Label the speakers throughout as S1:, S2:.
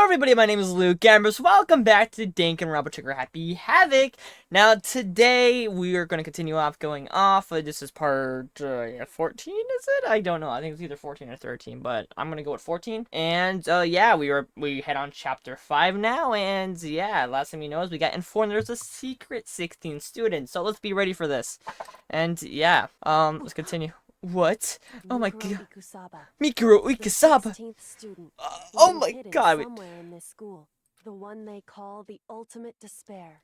S1: everybody, my name is Luke Gambers. Welcome back to Danganronpa Trigger Happy Havoc. Now today we are going to continue going off. This is part 14, is it? I don't know. I think it's either 14 or 13, but I'm going to go with 14. And yeah, we head on chapter 5 now, and yeah, last thing we know is we got informed there's a secret 16 student. So let's be ready for this. And yeah, let's continue. What? Oh my god. Mikuro Ikasaba. Oh my god.
S2: Somewhere in this school, the one they call the ultimate despair.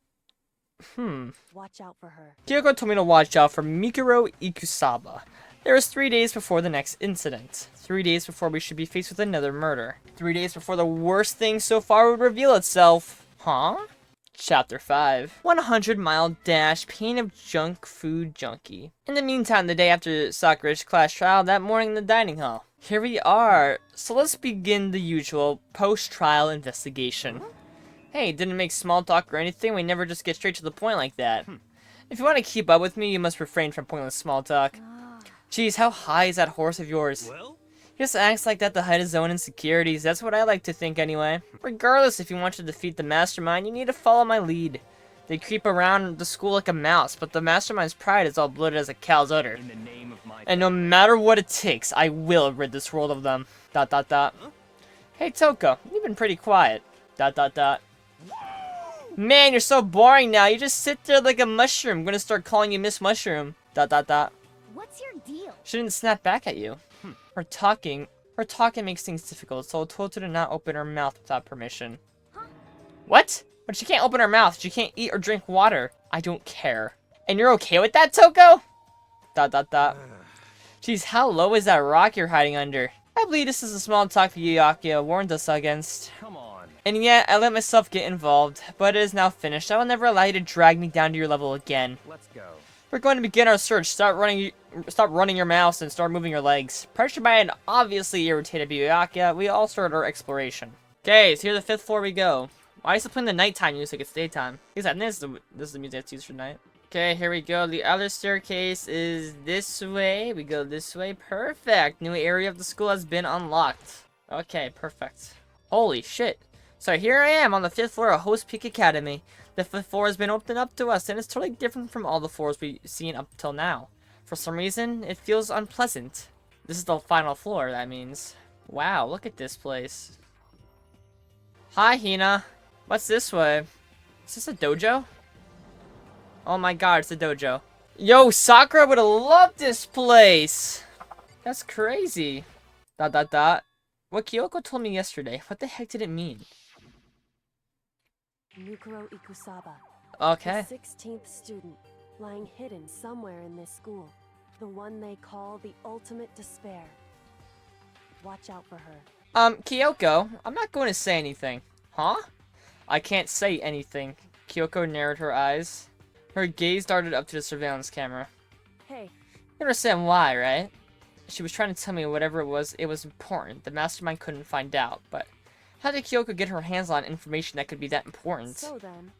S2: Watch out for her.
S1: Kyoko told me to watch out for Mikuro Ikusaba. There is 3 days before the next incident. 3 days before we should be faced with another murder. 3 days before the worst thing so far would reveal itself. Huh? Chapter 5. 100-mile dash, pain of junk food junkie. In the meantime, the day after Sakura's class trial, that morning in the dining hall. Here we are. So let's begin the usual post-trial investigation. Hey, didn't make small talk or anything. We never just get straight to the point like that. If you want to keep up with me, you must refrain from pointless small talk. Geez, how high is that horse of yours? He just acts like that to hide his own insecurities. That's what I like to think anyway. Regardless, if you want to defeat the mastermind, you need to follow my lead. They creep around the school like a mouse, but the mastermind's pride is all bloated as a cow's udder.
S3: In the name of my...
S1: And no matter what it takes, I will rid this world of them. ... Hey Toko, you've been pretty quiet. ... Man, you're so boring now. You just sit there like a mushroom. I'm gonna start calling you Miss Mushroom. ...
S4: What's your deal?
S1: She didn't snap back at you. Her talking makes things difficult, so I told her to not open her mouth without permission.
S4: Huh?
S1: What? But she can't open her mouth. She can't eat or drink water. I don't care. And you're okay with that, Toko? ... Jeez, how low is that rock you're hiding under? I believe this is a small talk Yuyakia warned us against.
S3: Come on.
S1: And yet, I let myself get involved, but it is now finished. I will never allow you to drag me down to your level again.
S3: Let's go.
S1: We're going to begin our search. Stop running your mouth and start moving your legs. Pressured by an obviously irritated Yuyakia, we all start our exploration. Okay, so here to the 5th floor we go. Why is it playing the nighttime music? It's daytime. Because I think this is the music that's used for night. Okay, here we go. The other staircase is this way. We go this way. Perfect. New area of the school has been unlocked. Okay, perfect. Holy shit. So here I am on the 5th floor of Host Peak Academy. The 5th floor has been opened up to us, and it's totally different from all the floors we've seen up till now. For some reason, it feels unpleasant. This is the final floor, that means. Wow, look at this place. Hi, Hina. What's this way? Is this a dojo? Oh my god, it's a dojo. Yo, Sakura would have loved this place! That's crazy. ... What Kyoko told me yesterday, what the heck did it mean?
S2: Mikuro Ikusaba.
S1: Okay.
S2: The 16th student, lying hidden somewhere in this school. The one they call the ultimate despair. Watch out for her.
S1: Kyoko, I'm not going to say anything. Huh? I can't say anything. Kyoko narrowed her eyes. Her gaze darted up to the surveillance camera.
S2: Hey.
S1: You understand why, right? She was trying to tell me whatever it was important. The mastermind couldn't find out, but how did Kyoko get her hands on information that could be that important?
S2: So then,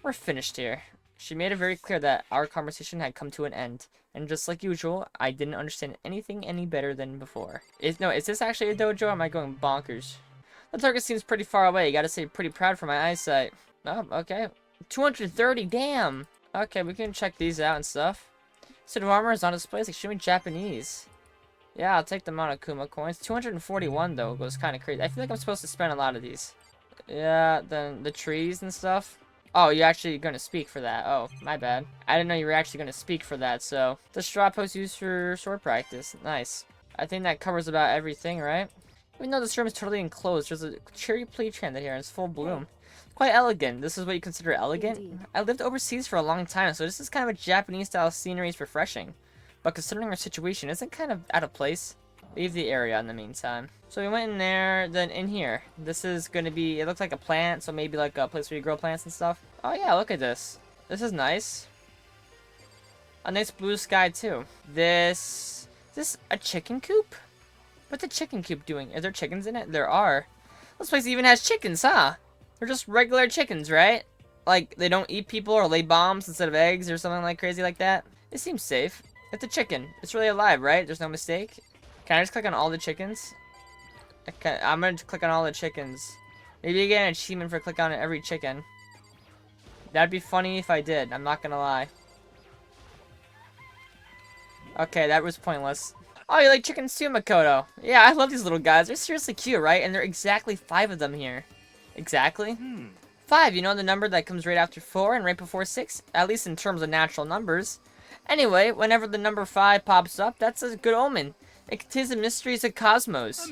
S1: we're finished here. She made it very clear that our conversation had come to an end, and just like usual, I didn't understand anything any better than before. Is this actually a dojo, or am I going bonkers? The target seems pretty far away. You gotta say pretty proud for my eyesight. Oh, okay. 230, damn! Okay, we can check these out and stuff. Set of armor is on display. It's extremely Japanese. Yeah, I'll take the Monokuma coins. 241 though goes kind of crazy. I feel like I'm supposed to spend a lot of these. Yeah, then the trees and stuff. Oh, you're actually gonna speak for that. Oh, my bad. I didn't know you were actually gonna speak for that. So the straw post used for sword practice. Nice. I think that covers about everything, right? Even though this room is totally enclosed, there's a cherry plate tree here and it's full bloom. Quite elegant. This is what you consider elegant?
S2: Indeed.
S1: I lived overseas for a long time, so this is kind of a Japanese style scenery. Is refreshing. But considering our situation, isn't kind of out of place. Leave the area in the meantime. So we went in there, then in here. This is going to be, it looks like a plant, so maybe like a place where you grow plants and stuff. Oh yeah, look at this. This is nice. A nice blue sky too. Is this a chicken coop? What's the chicken coop doing? Are there chickens in it? There are. This place even has chickens, huh? They're just regular chickens, right? Like, they don't eat people or lay bombs instead of eggs or something like crazy like that. It seems safe. It's a chicken. It's really alive, right? There's no mistake. Can I just click on all the chickens? Okay, I'm gonna click on all the chickens. Maybe you get an achievement for clicking on every chicken. That'd be funny if I did, I'm not gonna lie. Okay, that was pointless. Oh, you like chickens too, Makoto? Yeah, I love these little guys. They're seriously cute, right? And there are exactly 5 of them here. Exactly? 5, you know the number that comes right after 4 and right before 6? At least in terms of natural numbers. Anyway, whenever the number 5 pops up, that's a good omen. It contains the mysteries of cosmos.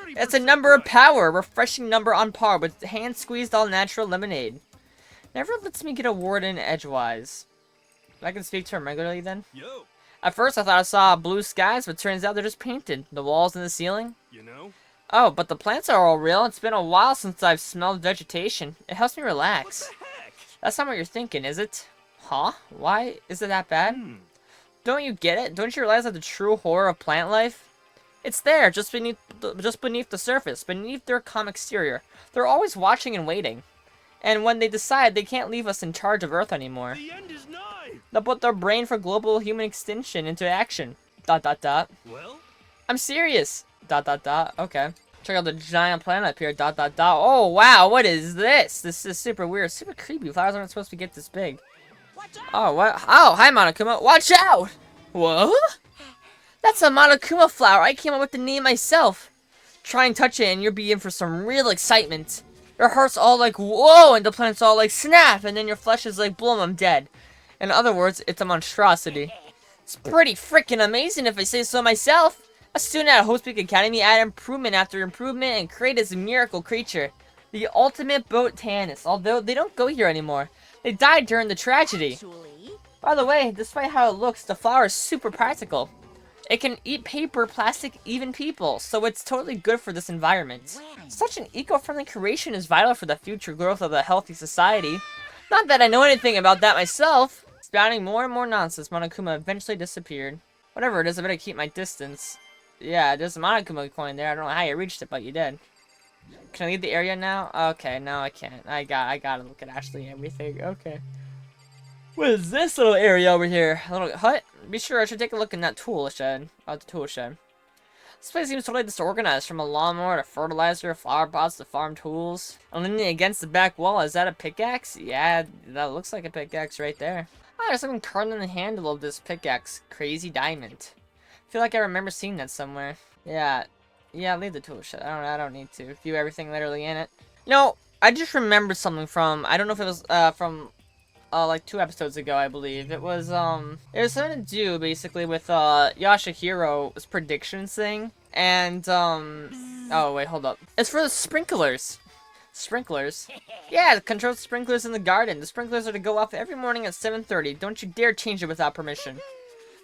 S1: It's a number of power, a refreshing number on par with hand-squeezed all-natural lemonade. Never lets me get a word in edgewise. I can speak to him regularly then?
S3: Yo,
S1: At first I thought I saw blue skies, but turns out they're just painted. The walls and the ceiling.
S3: you know?
S1: Oh, but the plants are all real. It's been a while since I've smelled vegetation. It helps me
S3: What
S1: relax.
S3: the heck?
S1: That's not what you're thinking, is it? Huh? Why is it that bad? Don't you get it? Don't you realize that the true horror of plant life? It's there, just beneath the surface, beneath their calm exterior. They're always watching and waiting. And when they decide they can't leave us in charge of Earth anymore,
S3: The end is nigh.
S1: they'll put their brain for global human extinction into action. ...
S3: Well,
S1: I'm serious. ... Okay. Check out the giant planet up here. ... Oh, wow, what is this? This is super weird, super creepy. Flowers aren't supposed to get this big. Oh, what? Oh, hi, Monokuma. Watch out! What? That's a Monokuma flower. I came up with the name myself. Try and touch it and you'll be in for some real excitement. Your heart's all like, whoa, and the planet's all like, snap, and then your flesh is like, boom, I'm dead. In other words, it's a monstrosity. It's pretty freaking amazing if I say so myself. A student at Hope's Academy added improvement after improvement and created this miracle creature. The ultimate botanist, although they don't go here anymore. They died during the tragedy.
S4: Actually,
S1: By the way, despite how it looks, the flower is super practical. It can eat paper, plastic, even people, so it's totally good for this environment. Such an eco-friendly creation is vital for the future growth of a healthy society. Not that I know anything about that myself. Spouting more and more nonsense, Monokuma eventually disappeared. Whatever it is, I better keep my distance. Yeah, there's a Monokuma coin there. I don't know how you reached it, but you did. Can I leave the area now? Okay, no, I can't. I gotta look at actually everything. Okay. What is this little area over here? A little hut? Be sure I should take a look in that tool shed. The tool shed. This place seems totally disorganized, from a lawnmower to fertilizer, flower pots to farm tools. And leaning against the back wall, is that a pickaxe? Yeah, that looks like a pickaxe right there. Oh, there's something carved on the handle of this pickaxe. Crazy diamond. I feel like I remember seeing that somewhere. Yeah, leave the tool shed. I don't need to view everything literally in it. You know, I just remembered something from, I don't know if it was from like 2 episodes ago, I believe. It was something to do basically with Yashihiro's predictions thing. And oh wait, hold up. It's for the sprinklers. Sprinklers? Yeah, control sprinklers in the garden. The sprinklers are to go off every morning at 7:30. Don't you dare change it without permission.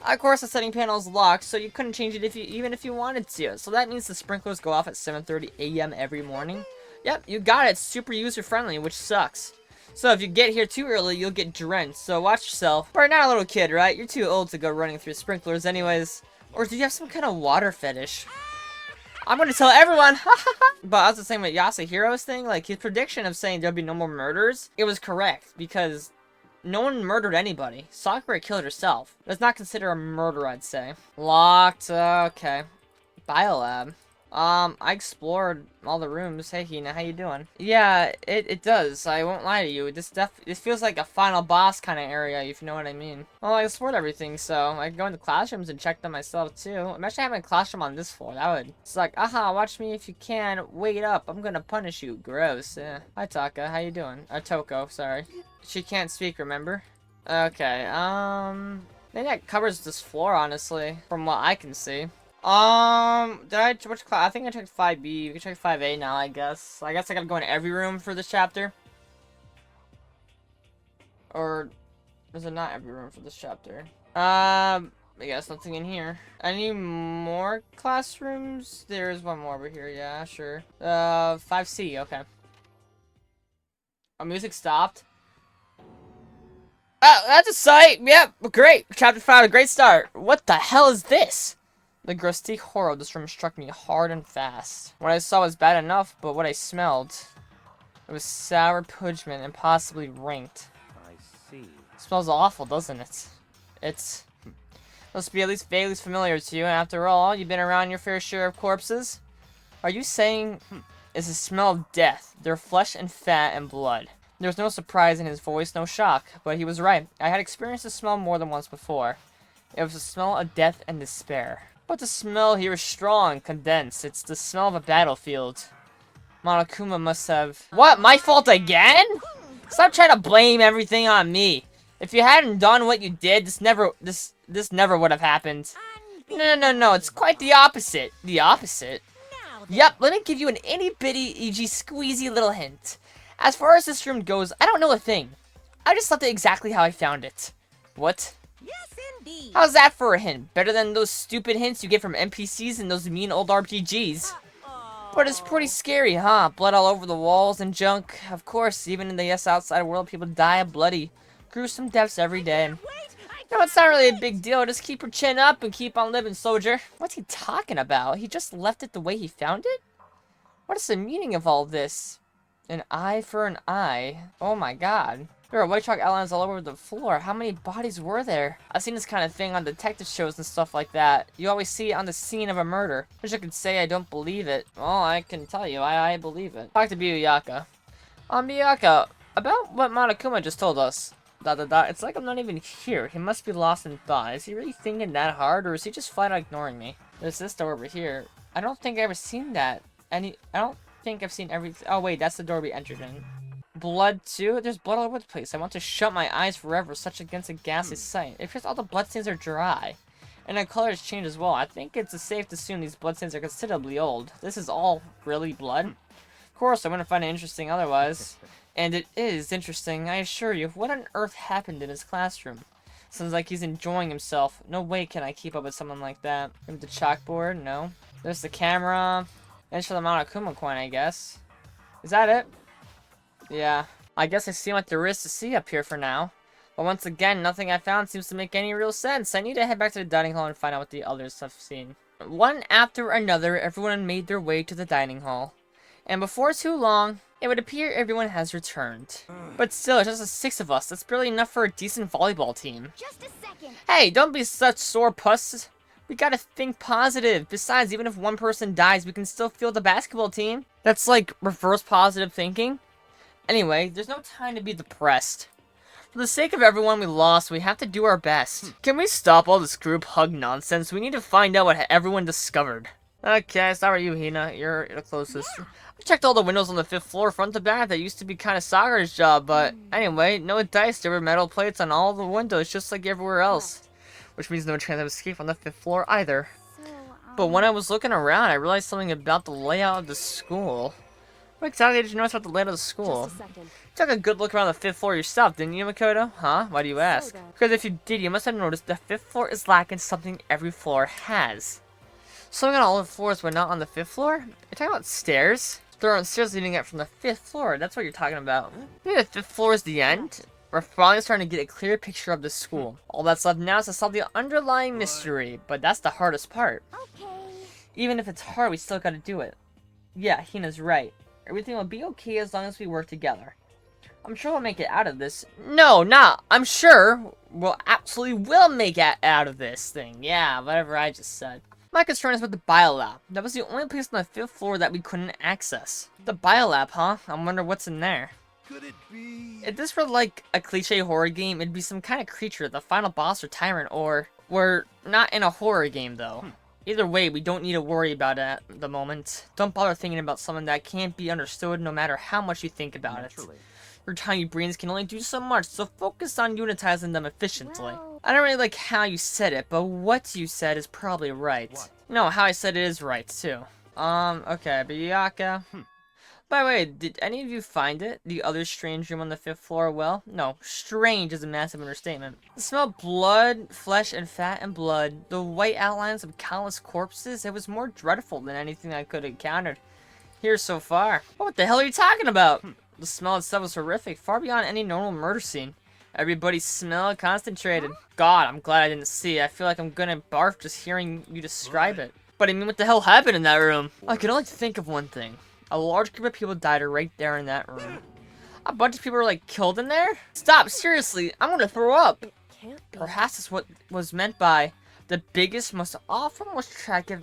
S1: Of course, the setting panel is locked, so you couldn't change it even if you wanted to. So that means the sprinklers go off at 7:30 a.m. every morning. Yep, you got it. It's super user-friendly, which sucks. So if you get here too early, you'll get drenched. So watch yourself. But you're not a little kid, right? You're too old to go running through sprinklers anyways. Or do you have some kind of water fetish? I'm gonna tell everyone! But I was the same with Yasuhiro's thing. Like, his prediction of saying there'll be no more murders, it was correct. Because no one murdered anybody. Sakura killed herself. That's not considered a murder, I'd say. Locked. Okay. Biolab. I explored all the rooms. Hey, Hina, how you doing? Yeah, it does. I won't lie to you. This feels like a final boss kind of area, if you know what I mean. Well, I explored everything, so I can go into classrooms and check them myself, too. Imagine having a classroom on this floor. That would... It's like, aha, watch me if you can. Wait up. I'm gonna punish you. Gross. Yeah. Hi, Taka. How you doing? Toko, sorry. She can't speak, remember? Okay, I think that covers this floor, honestly, from what I can see. Which class? I think I checked 5B. We can check 5A now, I guess. I guess I gotta go in every room for this chapter. Or is it not every room for this chapter? I guess nothing in here. Any more classrooms? There's one more over here, yeah, sure. 5C, okay. Our music stopped. Oh, that's a sight! Yep, great! Chapter 5, a great start. What the hell is this? The grotesque horror of this room struck me hard and fast. What I saw was bad enough, but what I smelled... It was sour pungent and possibly ranked.
S3: I see.
S1: It smells awful, doesn't it? It's... Must be at least vaguely familiar to you, and after all, you've been around your fair share of corpses. Are you saying... is the smell of death, their flesh and fat and blood. There was no surprise in his voice, no shock, but he was right. I had experienced the smell more than once before. It was the smell of death and despair. But the smell here is strong, condensed. It's the smell of a battlefield. Monokuma must have... What? My fault again? Stop trying to blame everything on me. If you hadn't done what you did, this never would have happened. No, it's quite the opposite. The opposite? Yep, let me give you an itty-bitty, e.g. squeezy little hint. As far as this room goes, I don't know a thing. I just left it exactly how I found it. What?
S4: Yes, indeed.
S1: How's that for a hint? Better than those stupid hints you get from NPCs and those mean old RPGs. But it's pretty scary, huh? Blood all over the walls and junk. Of course, even in the outside world, people die of bloody, gruesome deaths every day. No, it's not really a big deal. Just keep your chin up and keep on living, soldier. What's he talking about? He just left it the way he found it? What is the meaning of all this? An eye for an eye. Oh my god. There are white chalk outlines all over the floor. How many bodies were there? I've seen this kind of thing on detective shows and stuff like that. You always see it on the scene of a murder. Wish I could say I don't believe it. Well, I can tell you, I believe it. Talk to Biyaka. Biyaka, about what Monokuma just told us. It's like I'm not even here. He must be lost in thought. Is he really thinking that hard, or is he just flat out ignoring me? There's this door over here. I don't think I've ever seen that. I don't think I've seen everything. Oh wait, that's the door we entered in. Blood too? There's blood all over the place. I want to shut my eyes forever, such against a ghastly sight. It appears all the bloodstains are dry. And their colors change as well. I think it's safe to assume these bloodstains are considerably old. This is all really blood? Of course, I wouldn't find it interesting otherwise. And it is interesting, I assure you. What on earth happened in his classroom? Sounds like he's enjoying himself. No way can I keep up with someone like that. Maybe the chalkboard? No. There's the camera. Thanks for the Monokuma coin, I guess. Is that it? Yeah. I guess I've seen what there is to see up here for now. But once again, nothing I found seems to make any real sense. I need to head back to the dining hall and find out what the others have seen. One after another, everyone made their way to the dining hall. And before too long, it would appear everyone has returned. But still, it's just the 6 of us. That's barely enough for a decent volleyball team.
S4: Just a second.
S1: Hey, don't be such sore pusses. We gotta think positive. Besides, even if one person dies, we can still field the basketball team. That's like reverse positive thinking. Anyway, there's no time to be depressed. For the sake of everyone we lost, we have to do our best. Can we stop all this group hug nonsense? We need to find out what everyone discovered. Okay, sorry you, Hina. You're the closest. Yeah. I checked all the windows on the 5th floor front to back. That used to be kind of Sakura's job, but anyway, no dice. There were metal plates on all the windows, just like everywhere else. Which means no chance of escape on the 5th floor either. But when I was looking around, I realized something about the layout of the school. What exactly did you notice about the layout of the school?
S2: Just a second.
S1: You took a good look around the 5th floor yourself, didn't you, Makoto? Huh? Why do you ask? Because if you did, you must have noticed the 5th floor is lacking something every floor has. Something on all the floors, but not on the 5th floor? You're talking about stairs? There aren't stairs leading up from the 5th floor. That's what you're talking about. Maybe the 5th floor is the end? We're finally starting to get a clear picture of the school. All that's left now is to solve the underlying mystery, but that's the hardest part.
S4: Okay.
S1: Even if it's hard, we still gotta do it. Yeah, Hina's right. Everything will be okay as long as we work together. I'm sure we'll make it out of this. No, I'm sure we'll absolutely will make it out of this thing. Yeah, whatever I just said. My concern is with the biolab. That was the only place on the 5th floor that we couldn't access. The biolab, huh? I wonder what's in there.
S3: Could it be?
S1: If this were like a cliche horror game, it'd be some kind of creature, the final boss or tyrant, or we're not in a horror game though. Either way, we don't need to worry about it at the moment. Don't bother thinking about something that can't be understood no matter how much you think about it. Your tiny brains can only do so much, so focus on unitizing them efficiently.
S4: Well...
S1: I don't really like how you said it, but what you said is probably right.
S3: What?
S1: No, how I said it is right, too. Okay, Biyaka. By the way, did any of you find it? The other strange room on the 5th floor? Well, no. Strange is a massive understatement. The smell of blood, flesh, and fat and blood. The white outlines of countless corpses. It was more dreadful than anything I could have encountered here so far. What the hell are you talking about? The smell itself was horrific, far beyond any normal murder scene. Everybody's smell concentrated. God, I'm glad I didn't see it. I feel like I'm gonna barf just hearing you describe it. But I mean, what the hell happened in that room? I can only think of one thing. A large group of people died right there in that room. A bunch of people were like killed in there? Stop, seriously, I'm gonna throw up.
S2: It can't be.
S1: Perhaps that's what was meant by the biggest, most awful, most tragic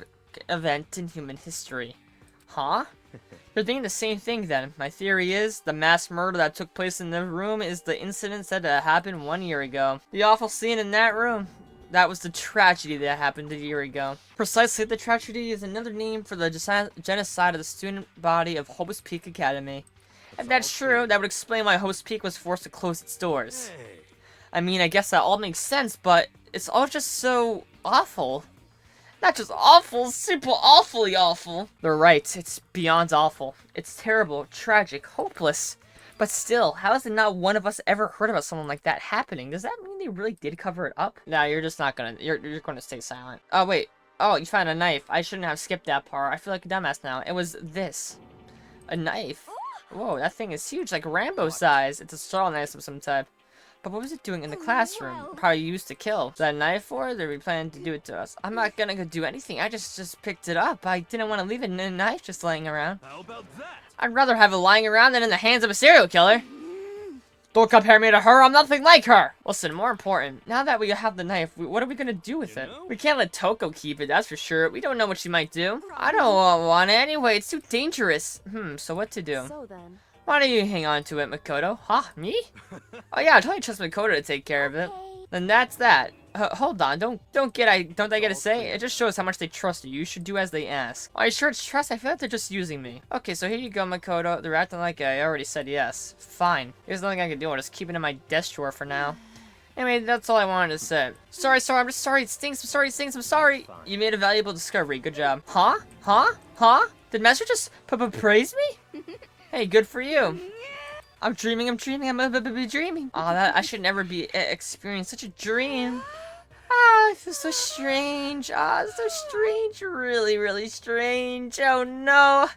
S1: event in human history. Huh? You're thinking the same thing then. My theory is, the mass murder that took place in the room is the incident said to happen 1 year ago. The awful scene in that room. That was the tragedy that happened a year ago. Precisely, the tragedy is another name for the genocide of the student body of Hobos Peak Academy. If that's true, that would explain why Hobos Peak was forced to close its doors. I mean, I guess that all makes sense, but it's all just so awful. Not just awful, super awfully awful. They're right, it's beyond awful. It's terrible, tragic, hopeless. But still, how has not one of us ever heard about something like that happening? Does that mean they really did cover it up? No, you're just not gonna, you're gonna stay silent. Oh, wait. Oh, you found a knife. I shouldn't have skipped that part. I feel like a dumbass now. It was this. A knife. Whoa, that thing is huge, like Rambo size. It's a straw knife of some type. But what was it doing in the classroom? Probably used to kill. Is that a knife for it, or are we planning to do it to us? I'm not gonna go do anything. I just picked it up. I didn't want to leave it in a knife just laying around.
S3: How about that?
S1: I'd rather have it lying around than in the hands of a serial killer. Don't compare me to her. I'm nothing like her. Listen, more important, now that we have the knife, what are we gonna do with it? We can't let Toko keep it, that's for sure. We don't know what she might do. I don't want it anyway. It's too dangerous. So what to do?
S2: So then,
S1: Why don't you hang on to it, Makoto? Huh? Me? Oh yeah, I totally trust Makoto to take care of it. Then that's that. Hold on, don't I get a say? It just shows how much they trust you. You should do as they ask. Are you sure it's trust? I feel like they're just using me. Okay, so here you go, Makoto. They're acting like I already said yes. Fine. There's nothing I can do. I'll just keep it in my desk drawer for now. Anyway, that's all I wanted to say. Sorry, I'm just sorry. It stinks. I'm sorry, it stinks. I'm sorry. You made a valuable discovery. Good job. Huh? Did Master just praise me? Hey, good for you. I'm dreaming, I'm dreaming. Oh, I should never be experience such a dream. I feel so strange. So strange. Really, really strange. Oh no.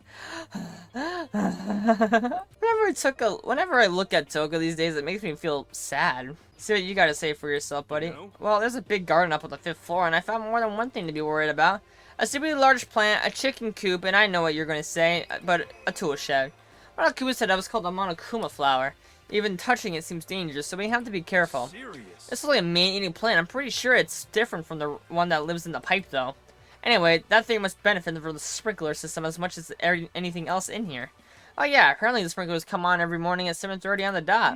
S1: Whenever I look at Toko these days, it makes me feel sad. See what you gotta say for yourself, buddy.
S3: No.
S1: Well, there's a big garden up on the 5th floor, and I found more than one thing to be worried about. A stupidly large plant, a chicken coop, and I know what you're gonna say, but a tool shed. Monokuma said that was called a Monokuma flower. Even touching it seems dangerous, so we have to be careful.
S3: Serious?
S1: This is only a man-eating plant. I'm pretty sure it's different from the one that lives in the pipe, though. Anyway, that thing must benefit from the sprinkler system as much as anything else in here. Oh yeah, apparently the sprinklers come on every morning at 7:30 on the dot.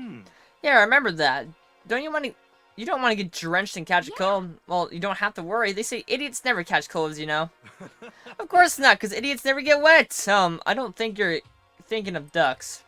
S1: Yeah, I remember that. You don't want to get drenched and catch a cold? Well, you don't have to worry. They say idiots never catch colds, you know. Of course not, because idiots never get wet. I don't think you're thinking of ducks.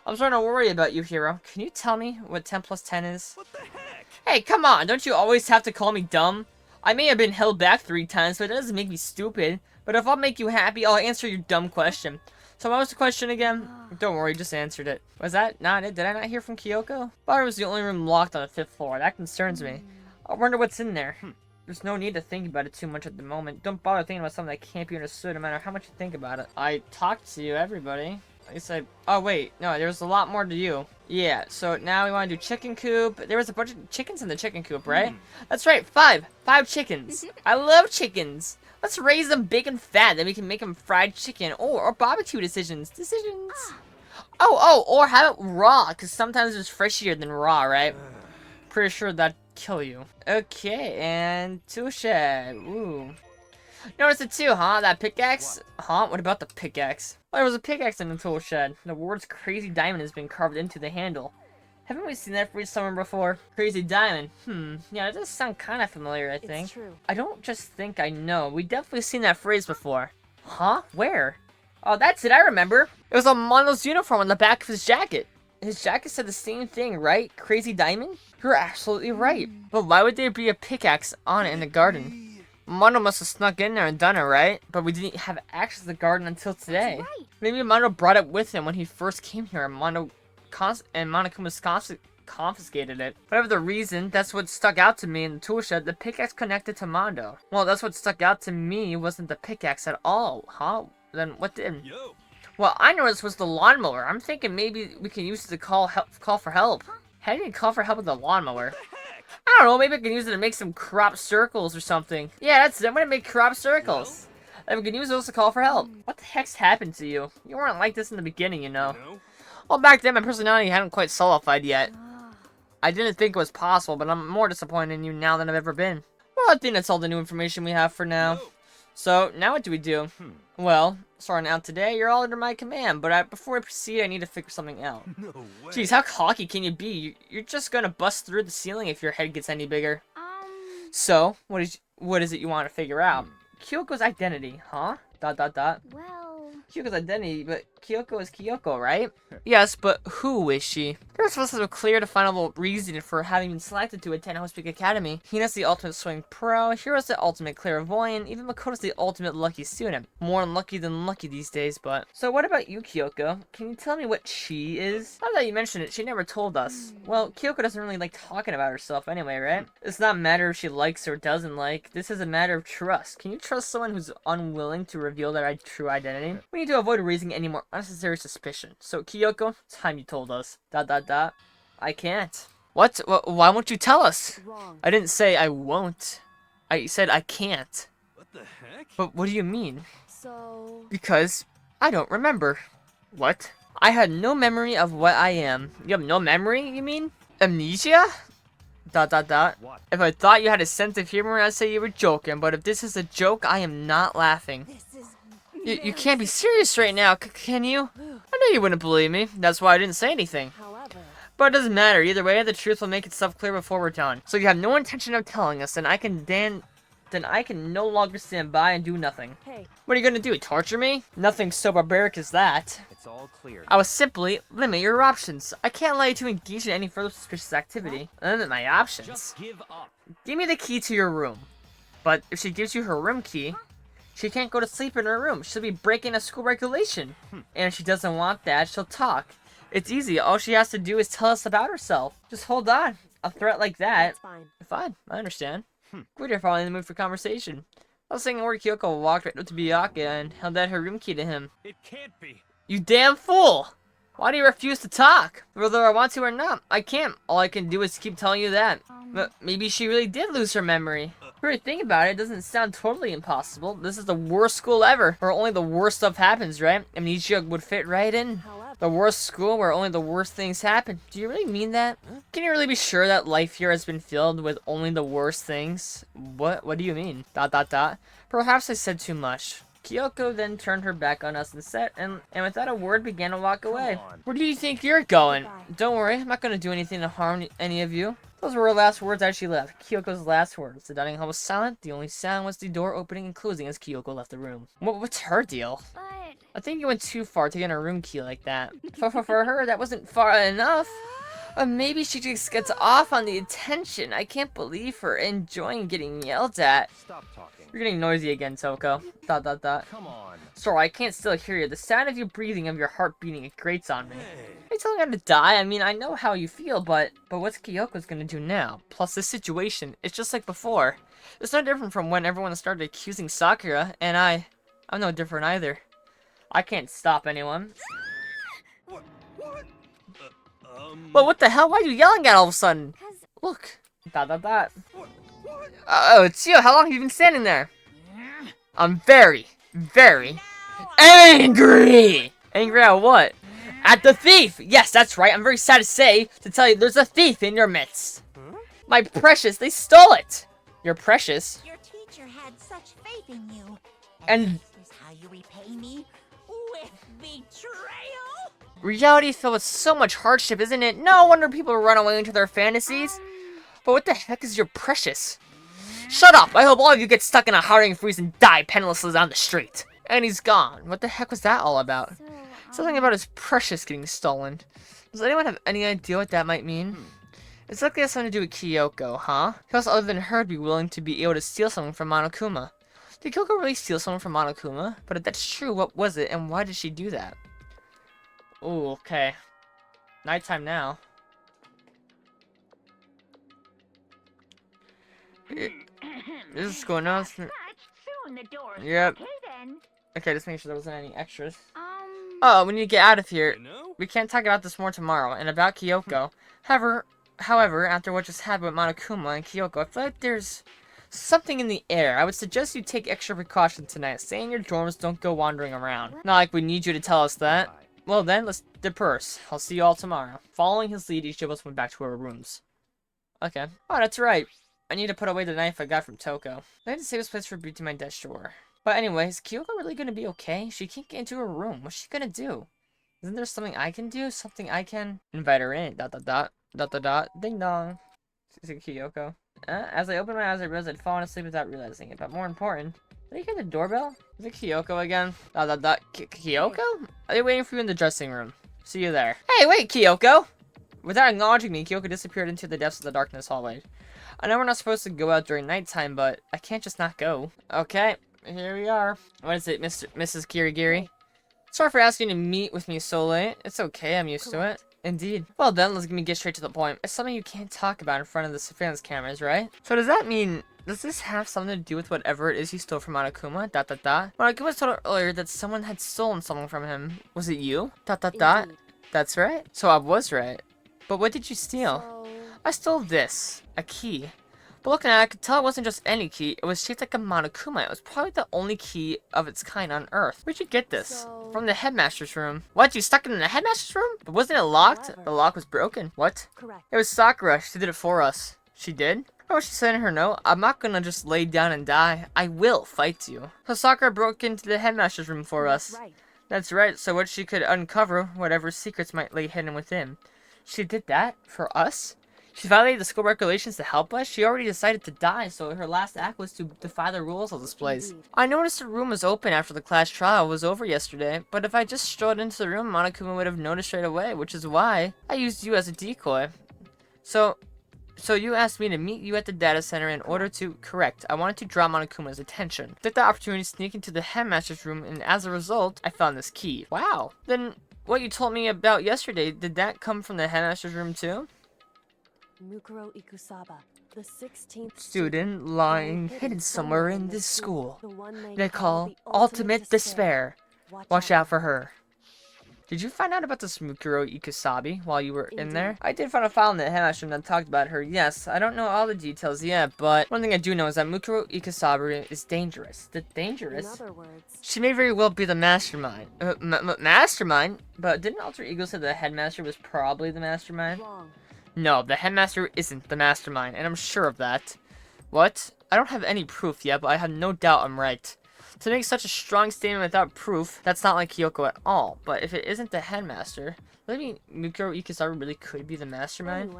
S1: I'm starting to worry about you, Hero. Can you tell me what 10 plus 10 is?
S3: What the heck?
S1: Hey, come on! Don't you always have to call me dumb? I may have been held back 3 times, but that doesn't make me stupid. But if I'll make you happy, I'll answer your dumb question. So what was the question again? Don't worry, just answered it. Was that not it? Did I not hear from Kyoko? Thought it was the only room locked on the 5th floor. That concerns me. I wonder what's in there. There's no need to think about it too much at the moment. Don't bother thinking about something that can't be understood no matter how much you think about it. I talked to you, everybody. I said, oh wait, no, there's a lot more to you. Yeah, so now we want to do chicken coop. There was a bunch of chickens in the chicken coop, right? That's right, 5 chickens. I love chickens. Let's raise them big and fat, then we can make them fried chicken or barbecue decisions. Or have it raw, because sometimes it's freshier than raw, right? Pretty sure that'd kill you. Okay, and tool shed. Ooh. Notice it too, huh? That pickaxe? Huh? What about the pickaxe? Well, there was a pickaxe in the tool shed. The words Crazy Diamond has been carved into the handle. Haven't we seen that phrase somewhere before? Crazy Diamond. Yeah, it does sound kind of familiar, I think.
S2: it's true.
S1: I don't just think I know. We definitely seen that phrase before. Huh? Where? Oh, that's it. I remember. It was on Mondo's uniform on the back of his jacket. His jacket said the same thing, right? Crazy Diamond? You're absolutely right. But why would there be a pickaxe on it in the garden? Mondo must have snuck in there and done it, right? But we didn't have access to the garden until today.
S4: Right.
S1: Maybe Mondo brought it with him when he first came here, and Monokuma's confiscated it. Whatever the reason, that's what stuck out to me in the tool shed. The pickaxe connected to Mondo. Well, that's what stuck out to me wasn't the pickaxe at all, huh? Then what did?
S3: Yo.
S1: Well, I noticed was the lawnmower. I'm thinking maybe we can use it to call for help. How do you call for help with the lawnmower? I don't know, maybe I can use it to make some crop circles or something. Yeah, that's it. I'm gonna make crop circles. And we can use those to call for help. What the heck's happened to you? You weren't like this in the beginning, you know. Well, back then my personality hadn't quite solidified yet. I didn't think it was possible, but I'm more disappointed in you now than I've ever been. Well, I think that's all the new information we have for now. So, now what do we do? Well, starting out today, you're all under my command, but before I proceed, I need to figure something out.
S3: No way.
S1: Jeez, how cocky can you be? You're just gonna bust through the ceiling if your head gets any bigger. So, what is it you want to figure out? Kyoko's identity, huh? ...
S4: Well,
S1: Kyoko's identity, but Kyoko is Kyoko, right? Yes, but who is she? There's supposed to have a clear, definable reason for having been selected to attend House Peak Academy. Hina's the ultimate swing pro, Hiro's the ultimate clairvoyant, even Makoto's the ultimate lucky student. More unlucky than lucky these days, but... So what about you, Kyoko? Can you tell me what she is? Now that you mention it, she never told us. Well, Kyoko doesn't really like talking about herself anyway, right? It's not a matter if she likes or doesn't like. This is a matter of trust. Can you trust someone who's unwilling to reveal their true identity? We need to avoid raising any more unnecessary suspicion. So, Kyoko, time you told us. ... I can't. What? Why won't you tell us?
S2: Wrong.
S1: I didn't say I won't. I said I can't.
S3: What the heck?
S1: But what do you mean?
S2: So,
S1: Because I don't remember. What? I had no memory of what I am. You have no memory, you mean? Amnesia? ...
S3: What?
S1: If I thought you had a sense of humor, I'd say you were joking, but if this is a joke, I am not laughing.
S2: this is...
S1: You can't be serious right now, can you? I knew you wouldn't believe me. That's why I didn't say anything.
S2: However,
S1: But it doesn't matter. Either way, the truth will make itself clear before we're done. So you have no intention of telling us, then I can no longer stand by and do nothing.
S2: hey,
S1: What are you gonna do? Torture me? Nothing so barbaric as that.
S3: It's all clear.
S1: I will simply limit your options. I can't allow you to engage in any further suspicious activity. Limit my options.
S3: Just give up.
S1: Give me the key to your room. But if she gives you her room key, she can't go to sleep in her room. She'll be breaking a school regulation. And if she doesn't want that, she'll talk. It's easy. All she has to do is tell us about herself. Just hold on. A threat like that.
S2: that's fine.
S1: Fine, I understand. Good, you're probably in the mood for conversation. I was thinking where Kyoko walked right up to Byakuya and held out her room key to him.
S3: It can't be.
S1: You damn fool! Why do you refuse to talk? Whether I want to or not, I can't. All I can do is keep telling you that. But maybe she really did lose her memory. If you really think about it, it doesn't sound totally impossible. This is the worst school ever, where only the worst stuff happens, right? Amnesia would fit right in.
S2: However,
S1: The worst school where only the worst things happen. Do you really mean that? Can you really be sure that life here has been filled with only the worst things? What do you mean? ... Perhaps I said too much. Kyoko then turned her back on us and without a word began to walk away.
S3: on.
S1: Where do you think you're going?
S2: Goodbye.
S1: Don't worry, I'm not gonna do anything to harm any of you. Those were her last words as she left. Kyoko's last words. The dining hall was silent. The only sound was the door opening and closing as Kyoko left the room. What's her deal?
S4: but
S1: I think you went too far to get a room key like that. For her, that wasn't far enough. Or maybe she just gets off on the attention. I can't believe her enjoying getting yelled at.
S3: Stop talking.
S1: You're getting noisy again, Toko. ...
S3: Come on.
S1: Sorry, I can't still hear you. The sound of you breathing, of your heart beating, it grates on me.
S3: Hey.
S1: Are you telling her to die? I mean, I know how you feel, but what's Kyoko's gonna do now? Plus, this situation, it's just like before. It's no different from when everyone started accusing Sakura, and I'm no different either. I can't stop anyone.
S3: What?
S1: But what the hell? Why are you yelling at all of a sudden?
S4: 'cause
S1: Look. ...
S3: What?
S1: Oh, it's you. How long have you been standing there? I'm very, very angry! Angry at what? At the thief! Yes, that's right. I'm very sad to tell you there's a thief in your midst. My precious, they stole it! You're precious.
S4: your teacher had such faith in you.
S1: And-
S4: this is how you repay me? With betrayal?
S1: Reality filled with so much hardship, isn't it? No wonder people run away into their fantasies. But what the heck is your precious? Shut up! I hope all of you get stuck in a hiring freeze and die pennilessly on the street. And he's gone. What the heck was that all about?
S4: So,
S1: Something about his precious getting stolen. Does anyone have any idea what that might mean? It's likely it has something to do with Kyoko, huh? Who else other than her would be willing to be able to steal something from Monokuma? Did Kyoko really steal something from Monokuma? But if that's true, what was it, and why did she do that? Ooh, okay. Nighttime now. This is going on.
S4: soon the door's
S1: Yep.
S4: okay then.
S1: Okay, just make sure there wasn't any extras.
S4: Um,
S1: Oh, we need to get out of here.
S3: You know?
S1: We can't talk about this more tomorrow, and about Kyoko. However, after what just happened with Monokuma and Kyoko, I feel like there's something in the air. I would suggest you take extra precautions tonight. Stay in your dorms, don't go wandering around. Not like we need you to tell us that. Well then, let's disperse. I'll see you all tomorrow. Following his lead, each of us went back to our rooms. Okay. Oh, that's right. I need to put away the knife I got from Toko. I had to save this place for beauty my desk drawer. But anyways, is Kyoko really gonna be okay? She can't get into her room. What's she gonna do? Isn't there something I can do? Something I can invite her in. Dot dot dot dot dot dot. Ding dong. Is it Kyoko? As I opened my eyes, I realized I'd fallen asleep without realizing it. But more important, did I hear the doorbell? Is it Kyoko again? Dot dot dot. Kyoko? Are they waiting for you in the dressing room? See you there. Hey, wait, Kyoko! Without acknowledging me, Kyoko disappeared into the depths of the darkness hallway. I know we're not supposed to go out during nighttime, but I can't just not go. Okay, here we are. What is it, Mrs. Kirigiri? Sorry for asking you to meet with me so late. It's okay, I'm used to it. Indeed. Well then, let me get straight to the point. It's something you can't talk about in front of the surveillance cameras, right? So does that mean, does this have something to do with whatever it is you stole from Monokuma? Dot dot dot. Monokuma told her earlier that someone had stolen something from him. Was it you? Dot dot dot.
S2: Indeed.
S1: That's right. So I was right. But what did you steal?
S2: So,
S1: I stole this. A key. But looking at it, I could tell it wasn't just any key. It was shaped like a Monokuma. It was probably the only key of its kind on Earth. Where'd you get this?
S2: So-
S1: From the headmaster's room. What? You stuck it in the headmaster's room? But wasn't it locked?
S2: However-
S1: The lock was broken. What?
S2: correct.
S1: It was Sakura. She did it for us. She did? Oh, she said in her note, I'm not gonna just lay down and die. I will fight you. So Sakura broke into the headmaster's room for us.
S2: That's right.
S1: That's right, so what she could uncover whatever secrets might lay hidden within. She did that? For us? She violated the school regulations to help us? She already decided to die, so her last act was to defy the rules of this place.
S2: Indeed.
S1: I noticed the room was open after the class trial was over yesterday, but if I just strode into the room, Monokuma would have noticed right away, which is why I used you as a decoy. So you asked me to meet you at the data center in order to, correct, I wanted to draw Monokuma's attention. Took the opportunity to sneak into the headmaster's room, and as a result, I found this key. Wow. Then, what you told me about yesterday, did that come from the headmaster's room too?
S2: Mukuro Ikusaba, the 16th
S1: Student lying hidden somewhere in this school.
S2: The one
S1: They call
S2: the
S1: Ultimate Despair. Watch out for
S2: her.
S1: her. Did you find out about this Mukuro Ikusabi while you were in there? I did find a file in the headmaster that talked about her, yes. I don't know all the details yet, but one thing I do know is that Mukuro Ikusabi is dangerous. Dangerous?
S2: In other words,
S1: She may very well be the mastermind. Mastermind? But didn't Alter Ego say the headmaster was probably the mastermind?
S2: wrong.
S1: No, the headmaster isn't the mastermind, and I'm sure of that. What? I don't have any proof yet, but I have no doubt I'm right. To make such a strong statement without proof, that's not like Kyoko at all. But if it isn't the headmaster, does that mean Mukuro Ikusabi really could be the mastermind?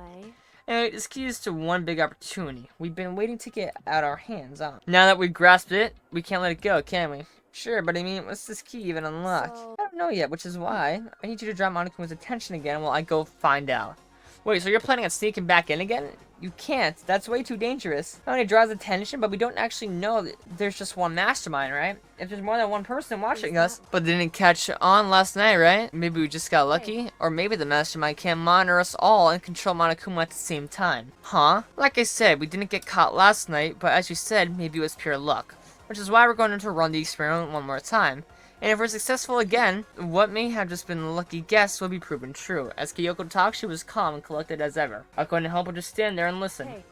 S1: Anyway, this key is to one big opportunity we've been waiting to get out our hands on. Now that we've grasped it, we can't let it go, can we? Sure, but I mean, what's this key even unlock?
S2: So-
S1: I don't know yet, which is why I need you to draw Monokuma's attention again while I go find out. Wait, so you're planning on sneaking back in again? You can't. That's way too dangerous. Not only draws attention, but we don't actually know that there's just one mastermind, right? If there's more than one person watching us, but didn't catch on last night, right? Maybe we just got lucky, or maybe the mastermind can monitor us all and control Monokuma at the same time. Huh? Like I said, we didn't get caught last night, but as you said, maybe it was pure luck. Which is why we're going to run the experiment one more time. And if we're successful again, what may have just been a lucky guess will be proven true. As Kyoko talked, she was calm and collected as ever. I'm going to help her just stand there and listen.
S2: Hey,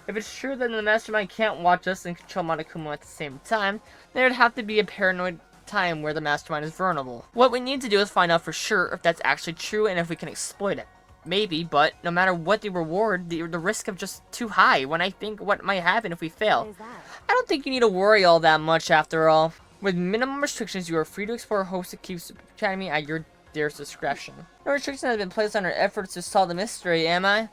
S1: If it's true that the mastermind can't watch us and control Monokuma at the same time, then there'd have to be a paranoid time where the mastermind is vulnerable. What we need to do is find out for sure if that's actually true and if we can exploit it. Maybe, but no matter what the reward, the risk of just too high when I think what might happen if we
S2: what
S1: fail.
S2: is that?
S1: I don't think you need to worry all that much after all. With minimum restrictions, you are free to explore hosts that keeps Academy at your dearest discretion. No restriction has been placed on our efforts to solve the mystery, am I?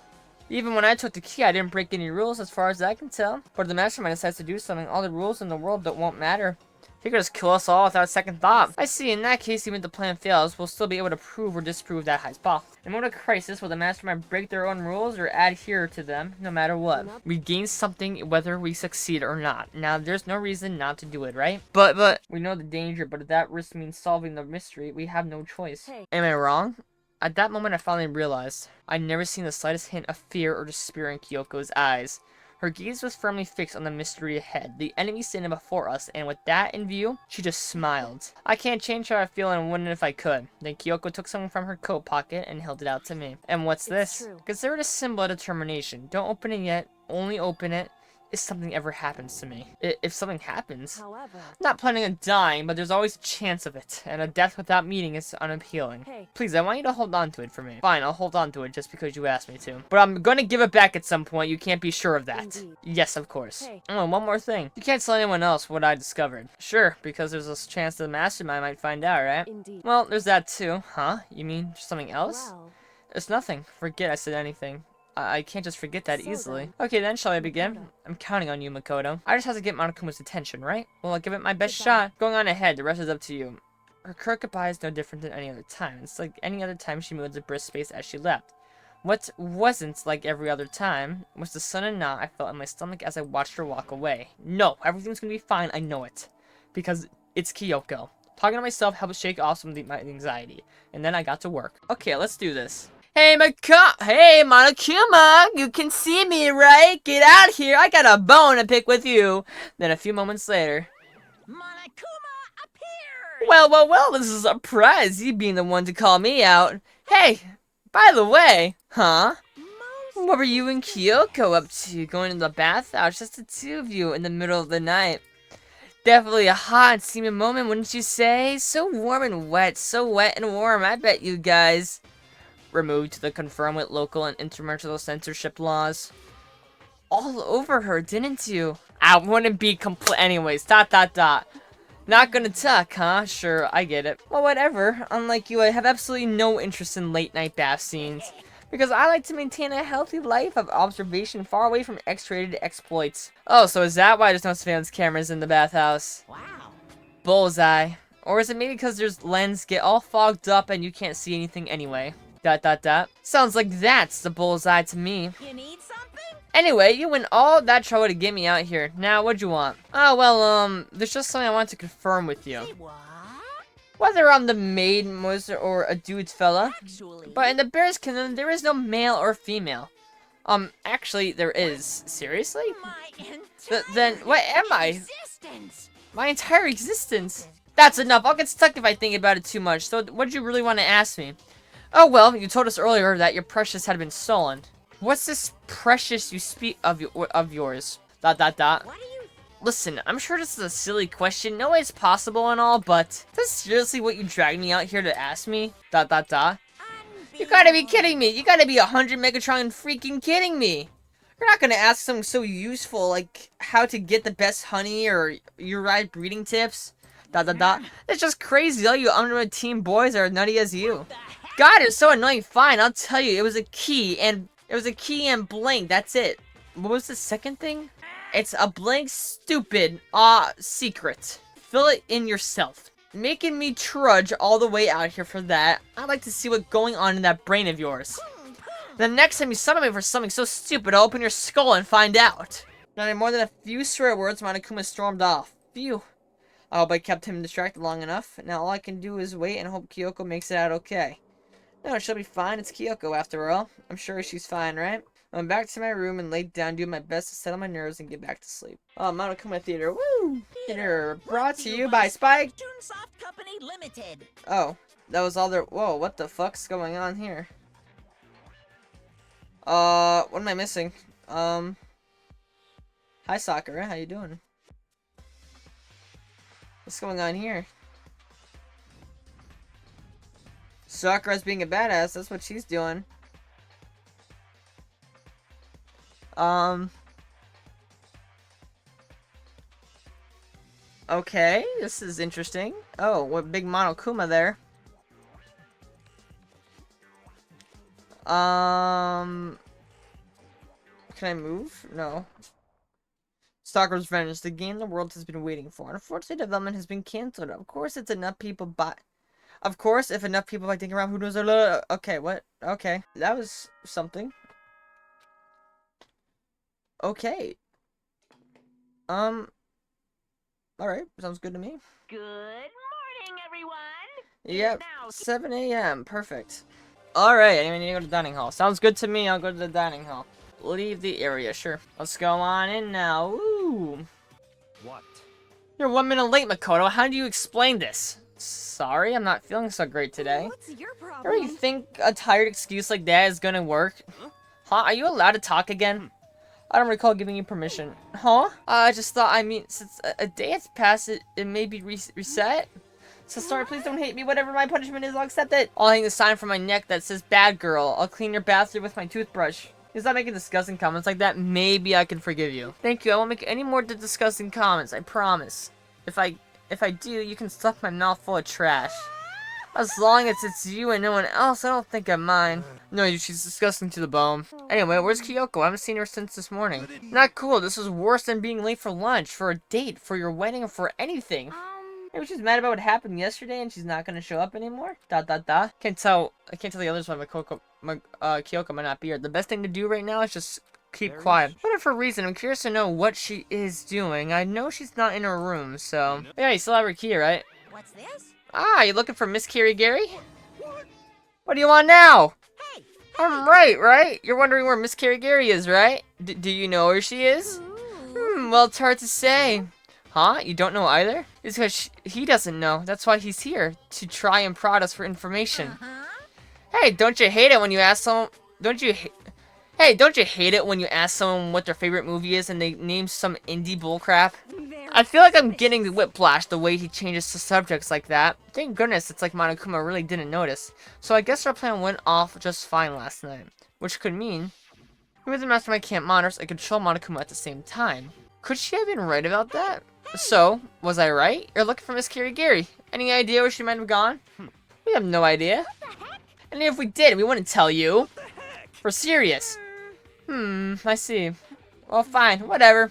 S1: Even when I took the key, I didn't break any rules as far as I can tell. But if the mastermind decides to do something, all the rules in the world won't matter. He could just kill us all without a second thought. I see, in that case, even if the plan fails, we'll still be able to prove or disprove that hypothesis. In a moment of crisis, will the mastermind break their own rules or adhere to them, no matter what? We gain something whether we succeed or not. Now, there's no reason not to do it, right? But, we know the danger, but if that risk means solving the mystery, we have no choice.
S2: Hey.
S1: Am I wrong? At that moment, I finally realized I'd never seen the slightest hint of fear or despair in Kyoko's eyes. Her gaze was firmly fixed on the mystery ahead, the enemy standing before us, and with that in view, she just smiled. I can't change how I feel and wouldn't if I could. Then Kyoko took something from her coat pocket and held it out to me. And what's
S2: It's
S1: this?
S2: true.
S1: Consider it a symbol of determination. Don't open it yet. Only open it if something ever happens to me. If something happens.
S2: However,
S1: I'm not planning on dying, but there's always a chance of it, and a death without meaning is unappealing.
S2: hey,
S1: Please, I want you to hold on to it for me. Fine, I'll hold on to it just because you asked me to. But I'm gonna give it back at some point, you can't be sure of that.
S2: Indeed.
S1: Yes, of course.
S2: Hey.
S1: Oh, one more thing. You can't tell anyone else what I discovered. Sure, because there's a chance the mastermind might find out, right?
S2: indeed.
S1: Well, there's that too. Huh? You mean something else?
S2: Well,
S1: It's nothing. Forget I said anything. I can't just forget that
S2: So
S1: easily.
S2: then,
S1: Okay then, shall I begin?
S2: Makoto.
S1: I'm counting on you, Makoto. I just have to get Monokuma's attention, right? Well, I'll give it my best
S2: Goodbye.
S1: shot. Going on ahead, the rest is up to you. Her curt goodbye is no different than any other time. It's like any other time she moved a brisk space as she left. What wasn't like every other time was the sudden knot I felt in my stomach as I watched her walk away. No, everything's gonna be fine, I know it. Because it's Kyoko. Talking to myself helped shake off some of my anxiety. And then I got to work. Okay, let's do this. Hey, Hey, Monokuma! You can see me, right? Get out here! I got a bone to pick with you! Then a few moments later...
S4: Monokuma appeared!
S1: Well, this is a surprise, you being the one to call me out. Hey, by the way, huh? What were you and Kyoko up to? Going to the bathhouse, just the two of you in the middle of the night. Definitely a hot and steamy moment, wouldn't you say? So warm and wet, so wet and warm, I bet you guys. Removed to the confirm with local and international censorship laws. All over her, didn't you? I wouldn't be anyways, ... Not gonna talk, huh? Sure, I get it. Well, whatever. Unlike you, I have absolutely no interest in late-night bath scenes. Because I like to maintain a healthy life of observation far away from X-rated exploits. Oh, so is that why there's no surveillance cameras in the bathhouse?
S4: Wow.
S1: Bullseye. Or is it maybe because there's lens get all fogged up and you can't see anything anyway? ... Sounds like that's the bullseye to me.
S4: You need something?
S1: Anyway, you went all that trouble to get me out here. Now, what'd you want? Oh, well, there's just something I want to confirm with you.
S4: Say what?
S1: Whether I'm the maid, moister, or a dude's fella.
S4: Actually.
S1: But in the Bear's Kingdom, there is no male or female. Actually, there is. Seriously?
S4: My entire
S1: Then, what am I?
S4: existence.
S1: My entire existence? That's enough. I'll get stuck if I think about it too much. So, what did you really want to ask me? Oh, well, you told us earlier that your precious had been stolen. What's this precious you speak of yours? ...
S4: What do you...
S1: Listen, I'm sure this is a silly question. No way it's possible and all, but is this seriously what you dragged me out here to ask me? ... You gotta be kidding me. You gotta be 100 Megatron freaking kidding me. You're not gonna ask something so useful like how to get the best honey or your right breeding tips. ... It's just crazy. All you underrated teen boys are nutty as you. God, it's so annoying. Fine, I'll tell you. It was a key and blank. That's it. What was the second thing? It's a blank, stupid, secret. Fill it in yourself. Making me trudge all the way out here for that. I'd like to see what's going on in that brain of yours. The next time you summon me for something so stupid, I'll open your skull and find out. Not in more than a few swear words, Monokuma stormed off. Phew. I hope I kept him distracted long enough. Now all I can do is wait and hope Kyoko makes it out okay. No, she'll be fine. It's Kyoko after all. I'm sure she's fine, right? I went back to my room and laid down, doing my best to settle my nerves and get back to sleep. Oh, Monokuma Theater. Woo! Theater brought to you by Spike.
S4: Toonsoft Company Limited.
S1: Oh, that was all there. Whoa, what the fuck's going on here? What am I missing? Hi Sakura, how you doing? What's going on here? Sakura's being a badass, that's what she's doing. Okay, this is interesting. Oh, what big Monokuma there. Can I move? No. Stalker's Vengeance, the game the world has been waiting for. Unfortunately, development has been cancelled. Of course, it's enough people buy. Of course, if enough people buy Danganronpa, who knows? Okay, what? Okay, that was something. Okay. Alright, sounds good to me.
S4: Good morning, everyone.
S1: Yep,
S4: Now,
S1: 7 a.m. Perfect. Alright, anyway, I need to go to the dining hall. Sounds good to me, I'll go to the dining hall. Leave the area, sure. Let's go on in now. Ooh.
S3: What?
S1: You're 1 minute late, Makoto. How do you explain this? Sorry, I'm not feeling so great today.
S2: What's your
S1: You
S2: problem?
S1: really think a tired excuse like that is gonna work? Huh? Are you allowed to talk again? I don't recall giving you permission. Huh? I just thought, I mean, since a day has passed, it may be reset. So sorry, please don't hate me. Whatever my punishment is, I'll accept it. I'll hang a sign from my neck that says bad girl. I'll clean your bathroom with my toothbrush. You stop making disgusting comments like that, maybe I can forgive you. Thank you, I won't make any more disgusting comments, I promise. If I do, you can stuff my mouth full of trash. As long as it's you and no one else, I don't think I mind. No, she's disgusting to the bone. Anyway, where's Kyoko? I haven't seen her since this morning. Not cool, this is worse than being late for lunch, for a date, for your wedding, or for anything. Maybe she's mad about what happened yesterday and she's not gonna show up anymore? I can't tell the others why Kyoko might not be here. The best thing to do right now is just keep quiet. Whatever reason, I'm curious to know what she is doing. I know she's not in her room, so... Yeah, you still have her key, right?
S4: What's this?
S1: Ah, you looking for Miss Kirigiri? What do you want now?
S4: Hey!
S1: I'm right? You're wondering where Miss Kirigiri is, right? Do you know where she is? Well, it's hard to say. Huh? You don't know either? It's because he doesn't know. That's why he's here, to try and prod us for information. Hey, don't you hate it when you ask someone... Hey, don't you hate it when you ask someone what their favorite movie is and they name some indie bullcrap? I feel like I'm getting the whiplash the way he changes to subjects like that. Thank goodness it's like Monokuma really didn't notice. So I guess our plan went off just fine last night. Which could mean... He was the mastermind can't monitor and control Monokuma at the same time. Could she have been right about that? So, was I right? You're looking for Miss Kirigiri. Any idea where she might have gone? We have no idea. And if we did, we wouldn't tell you. We're serious. I see. Well, fine. Whatever.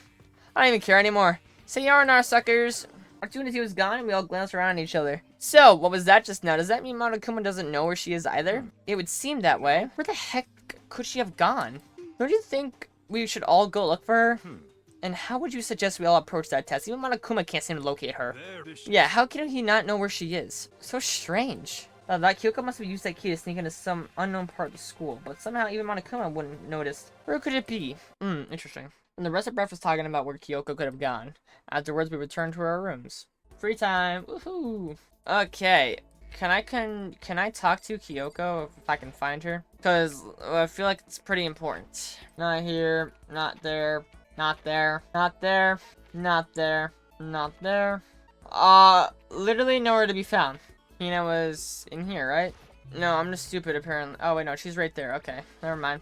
S1: I don't even care anymore. Sayonara, suckers. Opportunity was gone and we all glanced around at each other. So, what was that just now? Does that mean Monokuma doesn't know where she is either? It would seem that way. Where the heck could she have gone? Don't you think we should all go look for her? And how would you suggest we all approach that test? Even Monokuma can't seem to locate her. Yeah, how can he not know where she is? So strange. That Kyoko must have used that key to sneak into some unknown part of the school, but somehow even Monokuma wouldn't notice. Where could it be? Interesting. And the rest of breath was talking about where Kyoko could have gone. Afterwards, we returned to our rooms. Free time. Woohoo! Okay. Can I talk to Kyoko if I can find her? Because I feel like it's pretty important. Not here. Not there. Not there. Not there. Not there. Not there. Literally nowhere to be found. Hina was in here, right? No, I'm just stupid apparently. Oh wait, no, she's right there. Okay, never mind.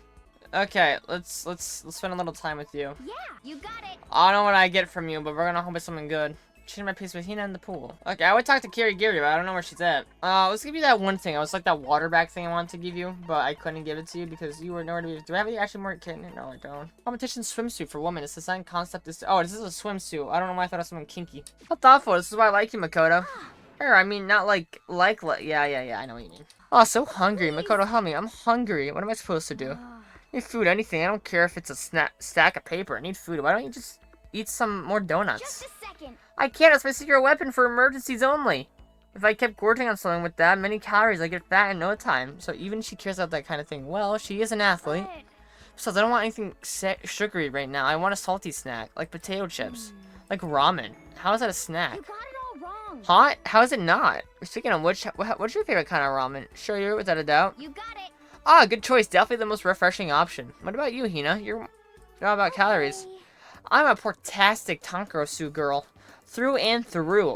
S1: Okay, let's spend a little time with you.
S4: Yeah, you got it.
S1: I don't know what I get from you, but we're gonna hope it's something good. Change my place with Hina in the pool. Okay, I would talk to Kirigiri, but I don't know where she's at. Let's give you that one thing. I was like that water bag thing I wanted to give you, but I couldn't give it to you because you were nowhere to be. Do I have any actually more? No, I don't. Competition swimsuit for women. It's the design concept is. Oh, this is a swimsuit. I don't know why I thought it was something kinky. How thoughtful. This is why I like you, Makoto. Or, I mean, not like, yeah, I know what you mean. Oh, so hungry. Makoto, help me. I'm hungry. What am I supposed to do? I need food, anything. I don't care if it's a stack of paper. I need food. Why don't you just eat some more donuts?
S4: Just a second.
S1: I can't. It's my secret weapon for emergencies only. If I kept gorging on something with that many calories, I get fat in no time. So even if she cares about that kind of thing, well, she is an athlete.
S4: What?
S1: Besides, I don't want anything sugary right now. I want a salty snack, like potato chips, like ramen. How is that a snack?
S4: You got it all wrong.
S1: Hot? How is it not? Speaking of which, what's your favorite kind of ramen? Sure, without a doubt.
S4: You got it.
S1: Ah, good choice. Definitely the most refreshing option. What about you, Hina? You're all about calories. I'm a portastic Tankarosu girl, through and through.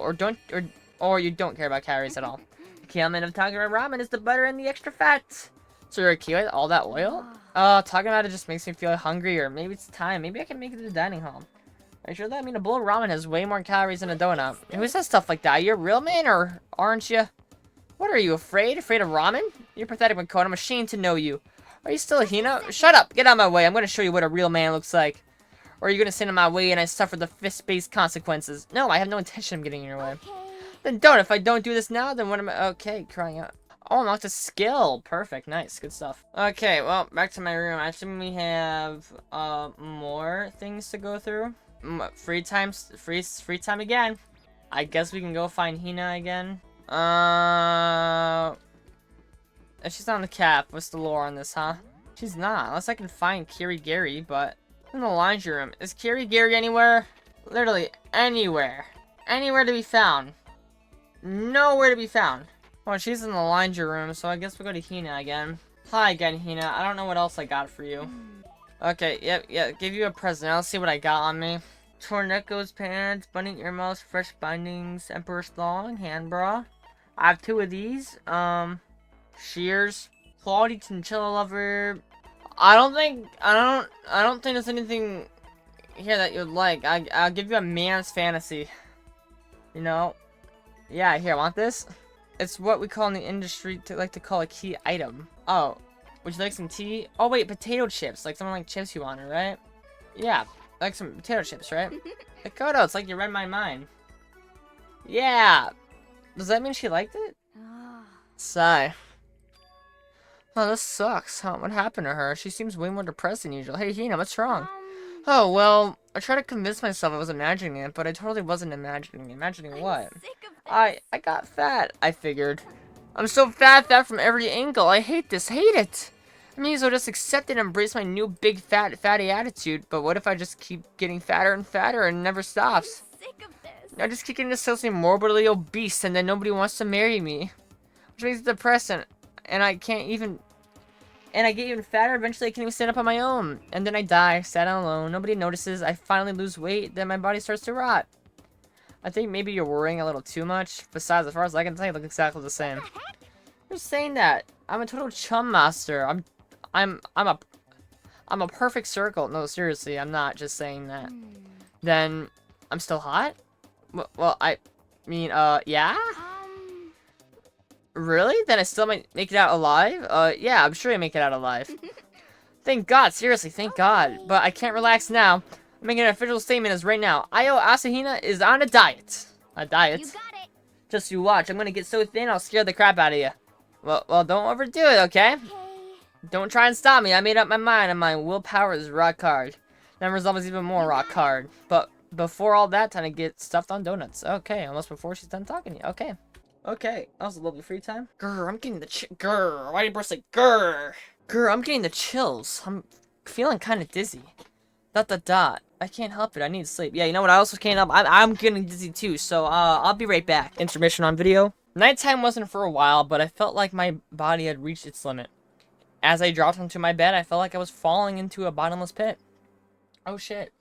S1: Or you don't care about calories at all. The key element of Tankaro ramen is the butter and the extra fat. So you're okay with all that oil? Talking about it just makes me feel hungry, or maybe it's time. Maybe I can make it to the dining hall. Are you sure that? I mean, a bowl of ramen has way more calories than a donut. Who says stuff like that? You're a real man, or aren't you? What are you, afraid? Afraid of ramen? You're pathetic, Makoto. I'm ashamed to know you. Are you still a Hina? Shut up! Get out of my way. I'm gonna show you what a real man looks like. Or are you gonna stand in my way and I suffer the fist-based consequences? No, I have no intention of getting in your way.
S4: Okay.
S1: Then don't. If I don't do this now, then what am I? Okay, crying out. Oh, unlocked a skill. Perfect. Nice. Good stuff. Okay, well, back to my room. I assume we have more things to go through. Free time again. I guess we can go find Hina again. If she's not on the cap, what's the lore on this, huh? She's not. Unless I can find Kirigiri, but in the laundry room. Is Kirigiri anywhere? Literally anywhere. Anywhere to be found. Nowhere to be found. Well, she's in the laundry room, so I guess we'll go to Hina again. Hi again, Hina. I don't know what else I got for you. Okay, yep, yeah, give you a present. I'll see what I got on me. Torneco's pants, bunny earmuffs, fresh bindings, emperor's thong, hand bra. I have 2 of these. Shears, quality chinchilla lover. I don't think there's anything here that you'd like. I'll give you a man's fantasy. You know? Yeah, here, want this? It's what we call in the industry to call a key item. Oh, would you like some tea? Oh wait, potato chips, like something like chips you wanted, right? Yeah, like some potato chips, right? Makoto, it's like you read my mind. Yeah. Does that mean she liked it? Sigh. Oh, this sucks. Huh, what happened to her? She seems way more depressed than usual. Hey, Hina, what's wrong? Oh, well, I tried to convince myself I was imagining it, but I totally wasn't imagining it. Imagining what? I got fat, I figured. I'm so fat from every angle. I hate this. Hate it. I mean, so just accept it and embrace my new big fatty attitude, but what if I just keep getting fatter and fatter and never stops? I just keep getting so morbidly obese and then nobody wants to marry me. Which makes it depressing. And I get even fatter. Eventually I can't even stand up on my own. And then I die, sad and alone. Nobody notices. I finally lose weight. Then my body starts to rot. I think maybe you're worrying a little too much. Besides, as far as I can tell, you look exactly the same. You're saying that. I'm a total chum master. I'm a perfect circle. No, seriously, I'm not just saying that. Then I'm still hot? Well, I mean, yeah? Really? Then I still might make it out alive? Yeah, I'm sure I make it out alive. Thank God, seriously, thank God. But I can't relax now. I'm making an official statement as right now. Ayo Asahina is on a diet. A diet?
S4: You got it.
S1: Just you watch. I'm gonna get so thin, I'll scare the crap out of you. Well, don't overdo it, okay? Don't try and stop me. I made up my mind, and my willpower is rock hard. Then resolve is even more rock hard. But before all that, time to get stuffed on donuts. Okay, almost before she's done talking to you. Okay. Okay, that was a lovely free time. Grr, I'm getting the grr. Why did you burst like grr? Grr, I'm getting the chills. I'm feeling kind of dizzy. ... I can't help it. I need sleep. Yeah, you know what? I also can't help. I'm getting dizzy too. So I'll be right back. Intermission on video. Nighttime wasn't for a while, but I felt like my body had reached its limit. As I dropped onto my bed, I felt like I was falling into a bottomless pit. Oh shit.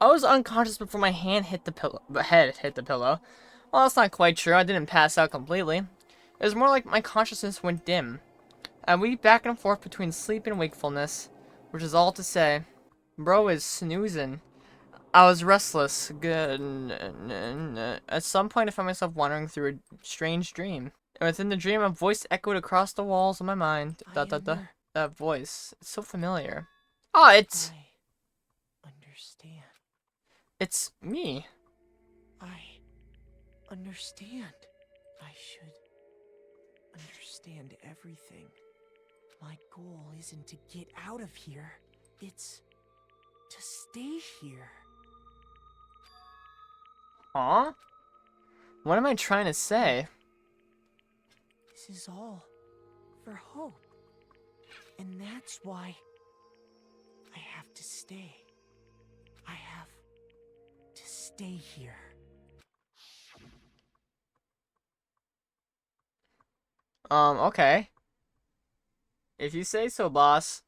S1: I was unconscious before my hand hit the pillow. Head hit the pillow. Well, that's not quite true. I didn't pass out completely. It was more like my consciousness went dim. I weaved back and forth between sleep and wakefulness, which is all to say, bro is snoozing. I was restless. Good. At some point, I found myself wandering through a strange dream. And within the dream, a voice echoed across the walls of my mind. That voice. It's so familiar. Oh, it's...
S5: I understand.
S1: It's me.
S5: I understand. I should understand everything. My goal isn't to get out of here. It's to stay here.
S1: Huh? What am I trying to say?
S5: This is all for Hope. And that's why I have to stay. I have to stay here.
S1: Okay. If you say so, boss.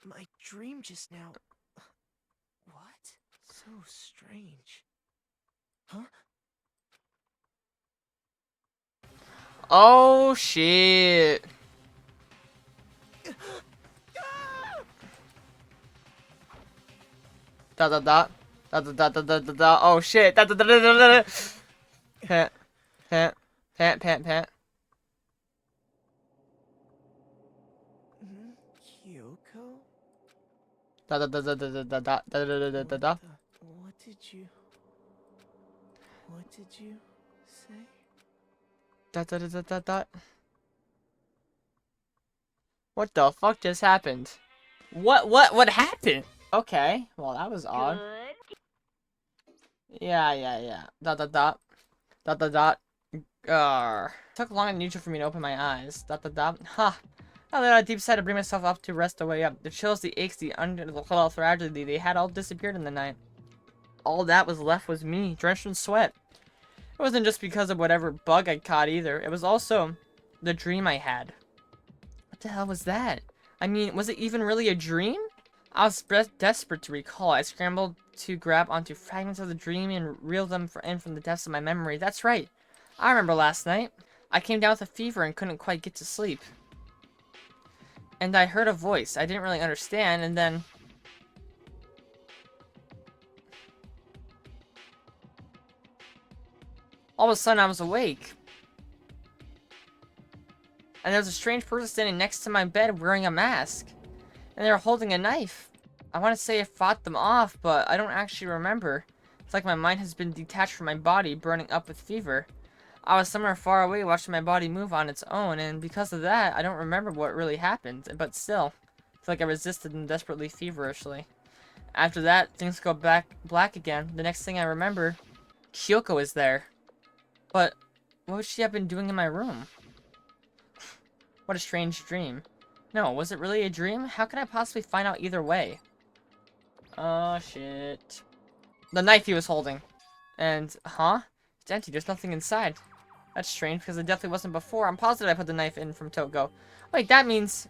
S5: My dream just now. What? So strange. Huh?
S1: Oh, shit. Oh, shit. Pant.
S5: Kyoko?
S1: Da.
S5: What did you say?
S1: What the fuck just happened? What happened? Okay, well that was odd. Yeah. Took long and neutral for me to open my eyes. Ha. I let out deep sigh to bring myself up to rest the way up. The chills, the aches, the fragility, they had all disappeared in the night. All that was left was me, drenched in sweat. It wasn't just because of whatever bug I caught either. It was also the dream I had. the hell was that? I mean, was it even really a dream? I was desperate to recall. I scrambled to grab onto fragments of the dream and reel them in from the depths of my memory. That's right. I remember last night. I came down with a fever and couldn't quite get to sleep. And I heard a voice. I didn't really understand, and then... all of a sudden, I was awake. And there was a strange person standing next to my bed wearing a mask. And they were holding a knife. I want to say I fought them off, but I don't actually remember. It's like my mind has been detached from my body, burning up with fever. I was somewhere far away watching my body move on its own, and because of that, I don't remember what really happened. But still, I feel like I resisted them desperately feverishly. After that, things go back black again. The next thing I remember, Kyoko is there. But what would she have been doing in my room? What a strange dream. No, was it really a dream? How can I possibly find out either way? Oh, shit. The knife he was holding. And, huh? It's empty. There's nothing inside. That's strange, because it definitely wasn't before. I'm positive I put the knife in from Toko. Wait, that means...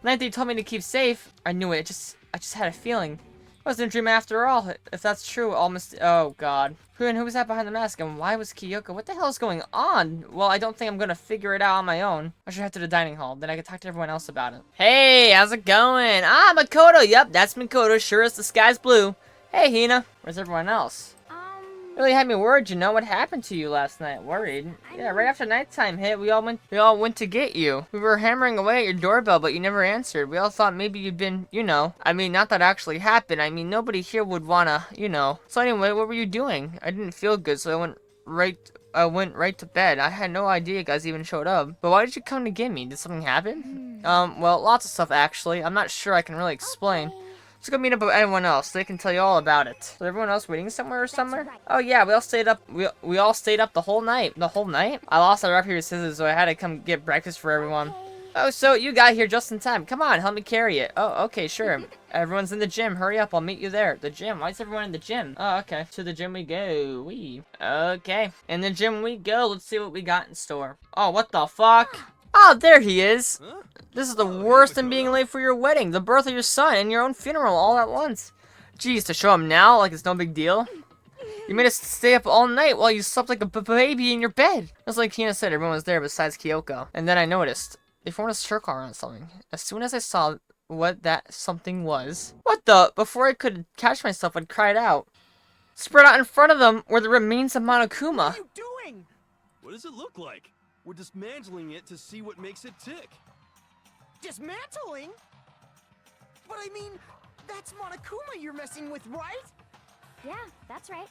S1: the knife that you told me to keep safe. I knew it. I just had a feeling. It wasn't a dream after all. If that's true, oh, God. Who was that behind the mask? And why was Kyoko? What the hell is going on? Well, I don't think I'm gonna figure it out on my own. I should head to the dining hall. Then I can talk to everyone else about it. Hey, how's it going? Ah, Makoto. Yep, that's Makoto. Sure as the sky's blue. Hey, Hina. Where's everyone else? Really had me worried, you know, what happened to you last night. Worried? Yeah, right after nighttime hit, we all went to get you. We were hammering away at your doorbell, but you never answered. We all thought maybe you'd been, you know. I mean, not that actually happened. I mean, nobody here would wanna, you know. So anyway, what were you doing? I didn't feel good, so I went right to bed. I had no idea you guys even showed up. But why did you come to get me? Did something happen? Well, lots of stuff actually. I'm not sure I can really explain. Let's go meet up with anyone else. They can tell you all about it. So everyone else waiting somewhere? Right. Oh yeah, we all stayed up. We all stayed up the whole night. The whole night? I lost our rock paper scissors, so I had to come get breakfast for everyone. Okay. Oh, so you got here just in time. Come on, help me carry it. Oh, okay, sure. Everyone's in the gym. Hurry up, I'll meet you there. The gym. Why is everyone in the gym? Oh, okay. To the gym we go. Okay. In the gym we go. Let's see what we got in store. Oh, what the fuck? Oh, there he is. Huh? This is the worst than being late for your wedding, the birth of your son, and your own funeral all at once. Jeez, to show him now like it's no big deal. You made us stay up all night while you slept like a baby in your bed. Just like Hina said, everyone was there besides Kyoko. And then I noticed, they formed a circle around something. As soon as I saw what that something was, what the? Before I could catch myself, I'd cried out. Spread out in front of them were the remains of Monokuma.
S5: What are you doing?
S3: What does it look like? We're dismantling it to see what makes it tick.
S5: Dismantling? But I mean, that's Monokuma you're messing with, right?
S4: Yeah, that's right.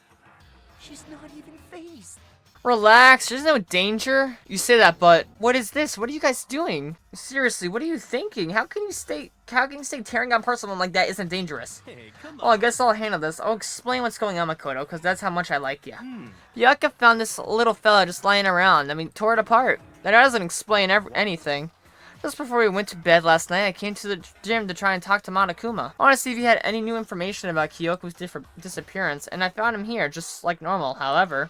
S5: She's not even phased.
S1: Relax, there's no danger. You say that, but what is this? What are you guys doing? Seriously, what are you thinking? How can you say tearing down parts of someone like that isn't dangerous?
S3: Hey, come on.
S1: Well, I guess I'll handle this. I'll explain what's going on, Makoto, because that's how much I like you. Yuka found this little fella just lying around. I mean, tore it apart. That doesn't explain anything. Just before we went to bed last night, I came to the gym to try and talk to Monokuma. I want to see if he had any new information about Kyoko's disappearance, and I found him here, just like normal. However,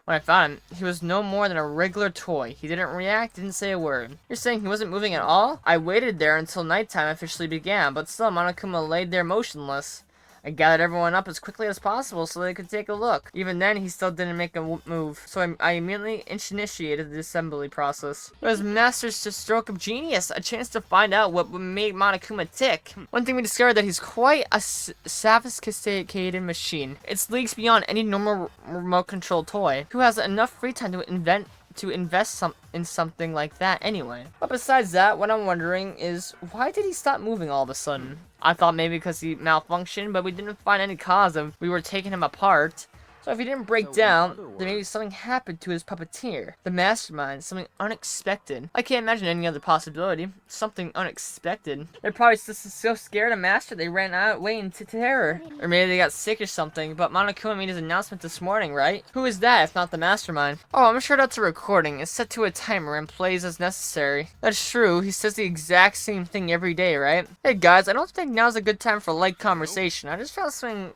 S1: when I found him, he was no more than a regular toy. He didn't react, didn't say a word. You're saying he wasn't moving at all? I waited there until nighttime officially began, but still Monokuma laid there motionless. I gathered everyone up as quickly as possible so they could take a look. Even then, he still didn't make a move, so I immediately initiated the assembly process. It was Master's stroke of genius, a chance to find out what would make Monokuma tick. One thing we discovered that he's quite a sophisticated machine. It's leagues beyond any normal remote-controlled toy. Who has enough free time to invest in something like that anyway? But besides that, what I'm wondering is, why did he stop moving all of a sudden? I thought maybe because he malfunctioned, but we didn't find any cause of we were taking him apart. So if he didn't break down, then maybe something happened to his puppeteer, the mastermind, something unexpected. I can't imagine any other possibility. Something unexpected. They're probably just so scared of Master they ran away into terror. Or maybe they got sick or something, but Monokuma made his announcement this morning, right? Who is that if not the mastermind? Oh, I'm sure that's a recording. It's set to a timer and plays as necessary. That's true, he says the exact same thing every day, right? Hey guys, I don't think now's a good time for light conversation. I just found something.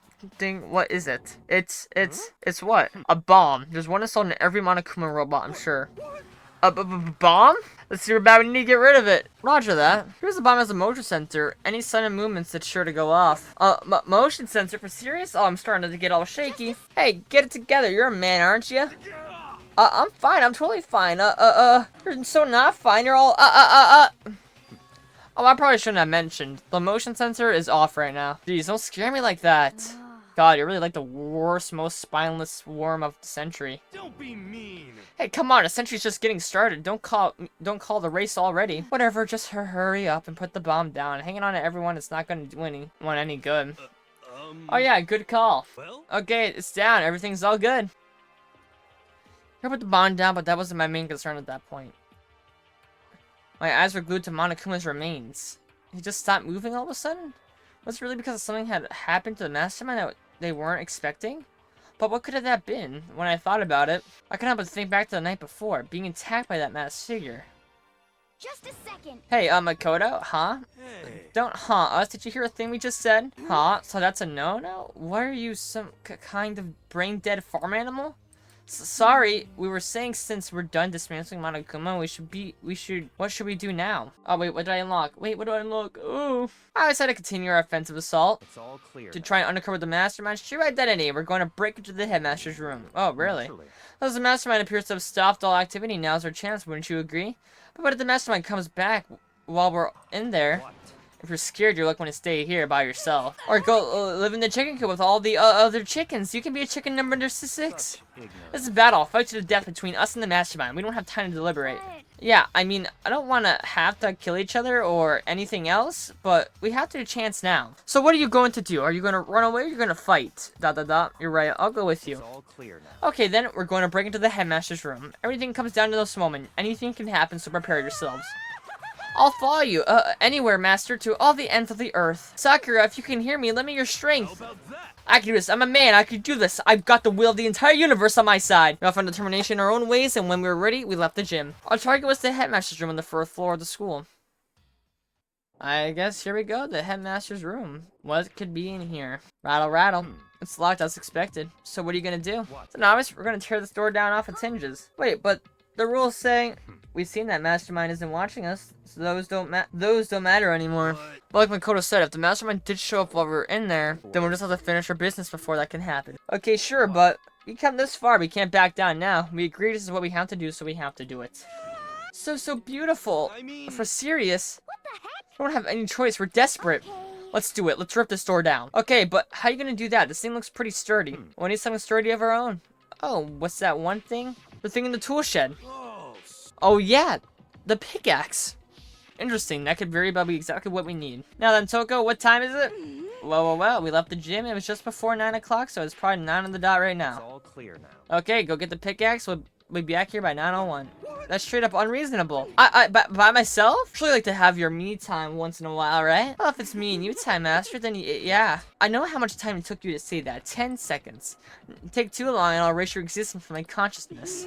S1: What is it? It's what? A bomb. There's one installed in every Monokuma robot, I'm sure. Bomb? Let's see, we're bad. We need to get rid of it. Roger that. Here's the bomb as a motion sensor. Any sudden movements, it's sure to go off. Motion sensor for serious? Oh, I'm starting to get all shaky. Hey, get it together. You're a man, aren't you? I'm fine. I'm totally fine. You're so not fine. You're all, Oh, I probably shouldn't have mentioned. The motion sensor is off right now. Jeez, don't scare me like that. God, you're really like the worst, most spineless worm of the century.
S3: Don't be mean.
S1: Hey, come on, the century's just getting started. Don't call the race already. Whatever, just hurry up and put the bomb down. Hanging on to everyone, it's not gonna do anyone any good. Oh yeah, good call.
S3: Well?
S1: Okay, it's down. Everything's all good. I put the bomb down, but that wasn't my main concern at that point. My eyes were glued to Monokuma's remains. He just stopped moving all of a sudden? Was it really because something had happened to the mastermind that they weren't expecting? But what could have that been? When I thought about it, I couldn't help but think back to the night before, being attacked by that masked figure.
S4: Just a second.
S1: Hey, Makoto, huh?
S3: Hey.
S1: Don't us. Did you hear a thing we just said? Huh? So that's a no-no? What are you, some kind of brain-dead farm animal? Sorry, we were saying since we're done dismantling Monokuma, what should we do now? Oh wait, what did I unlock? Wait, what do I unlock? Ooh. I decided to continue our offensive assault.
S3: It's all clear.
S1: To try and uncover the mastermind's true identity. We're going to break into the headmaster's room. Oh, really? As the mastermind appears to have stopped all activity, now's our chance, wouldn't you agree? But what if the mastermind comes back while we're in there?
S3: What?
S1: If you're scared, you're lucky to stay here by yourself. Or go live in the chicken coop with all the other chickens. You can be a chicken number 6. This is a battle. Fight to the death between us and the mastermind. We don't have time to deliberate. Yeah, I mean, I don't want to have to kill each other or anything else, but we have to chance now. So what are you going to do? Are you going to run away or are you going to fight? ... You're right. I'll go with you.
S3: It's all clear now.
S1: Okay, then we're going to break into the headmaster's room. Everything comes down to this moment. Anything can happen, so prepare yourselves. I'll follow you, anywhere, master, to all the ends of the earth. Sakura, if you can hear me, lend me your strength.
S3: How about that?
S1: I can do this. I'm a man. I can do this. I've got the will of the entire universe on my side. We all found determination in our own ways, and when we were ready, we left the gym. Our target was the headmaster's room on the 4th floor of the school. I guess here we go, the headmaster's room. What could be in here? Rattle, rattle. It's locked as expected. So what are you gonna do?
S3: What?
S1: So novice, we're gonna tear this door down off its hinges. Wait, but the rules say we've seen that mastermind isn't watching us, so those don't matter anymore. But like Makoto said, if the mastermind did show up while we're in there, then we'll just have to finish our business before that can happen. Okay, sure, but we come this far, we can't back down now. We agreed this is what we have to do, so we have to do it. So beautiful.
S3: I mean...
S1: For serious.
S4: What the heck?
S1: We don't have any choice, we're desperate.
S4: Okay.
S1: Let's do it, let's rip this door down. Okay, but how are you gonna do that? This thing looks pretty sturdy. We need something sturdy of our own. Oh, what's that one thing? The thing in the tool shed.
S3: Oh,
S1: Oh yeah, the pickaxe. Interesting, that could very well be exactly what we need. Now then, Toko, what time is it? Well, we left the gym. It was just before 9 o'clock, so it's probably 9 on the dot right
S3: it's
S1: now.
S3: all clear now.
S1: Okay, go get the pickaxe. We'll be back here by 9:01. That's straight up unreasonable. By myself? Surely like to have your me time once in a while, right? Well, if it's me and you time, master, then yeah. I know how much time it took you to say that. 10 seconds. Take too long and I'll erase your existence from my consciousness.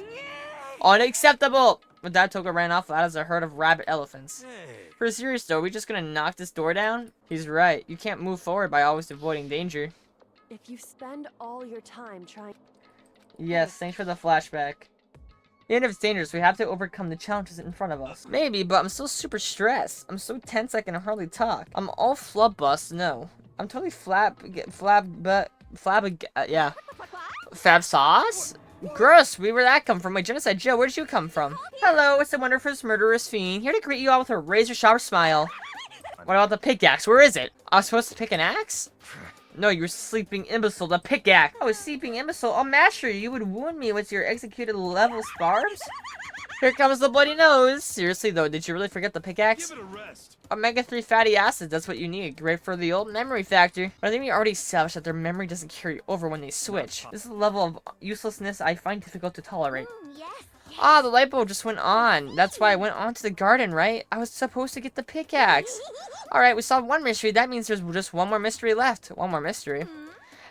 S1: Unacceptable! With that, Toko ran off loud as a herd of rabbit elephants.
S3: Hey.
S1: For serious though, are we just gonna knock this door down? He's right. You can't move forward by always avoiding danger.
S2: If you spend all your time trying...
S1: Yes, thanks for the flashback. Even if it's dangerous, we have to overcome the challenges in front of us. Maybe, but I'm still super stressed. I'm so tense I can hardly talk. I'm all flub-bust, no. I'm totally yeah. Fab sauce? Gross, where'd that come from? Wait, Genocide Joe, where did you come from? Hello, it's the wondrous murderous fiend, here to greet you all with a razor-sharp smile. What about the pickaxe? Where is it? I was supposed to pick an axe? No, you sleeping imbecile, the pickaxe. Oh, a sleeping imbecile. Oh, master, you would wound me with your executed level barbs? Here comes the bloody nose. Seriously, though, did you really forget the pickaxe?
S3: Give it a rest.
S1: Omega-3 fatty acids, that's what you need. Great for the old memory factor. But I think we already established that their memory doesn't carry over when they switch. This is a level of uselessness I find difficult to tolerate.
S4: Yes.
S1: Ah, the light bulb just went on. That's why I went on to the garden, right? I was supposed to get the pickaxe. Alright, we solved one mystery. That means there's just one more mystery left. One more mystery.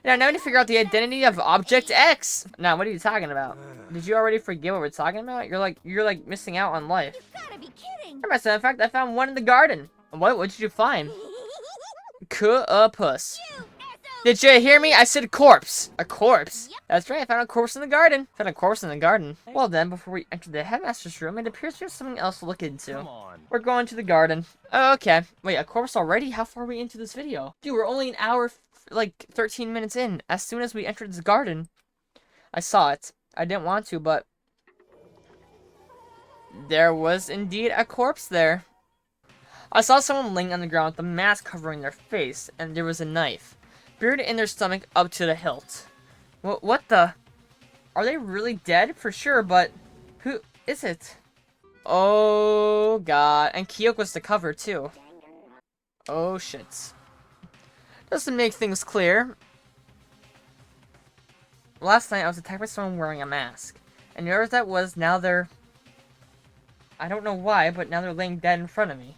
S1: Now I need to figure out the identity of Object X. Now, what are you talking about? Did you already forget what we're talking about? You're like missing out on life.
S4: You gotta be kidding.
S1: In fact, I found one in the garden. What did you find? Puss. Did you hear me? I said corpse. A corpse.
S4: Yep.
S1: That's right, I found a corpse in the garden. Found a corpse in the garden. Well then, before we enter the headmaster's room, it appears there's something else to look into.
S3: Come on.
S1: We're going to the garden. Oh, okay. Wait, a corpse already? How far are we into this video? Dude, we're only an hour, like 13 minutes in. As soon as we entered this garden, I saw it. I didn't want to, but there was indeed a corpse there. I saw someone laying on the ground with a mask covering their face, and there was a knife buried in their stomach up to the hilt. What the? Are they really dead? For sure, but who is it? Oh god. And Kyoko's the cover too. Oh shit. Doesn't make things clear. Last night I was attacked by someone wearing a mask. And whoever that was, now they're... I don't know why, but now they're laying dead in front of me.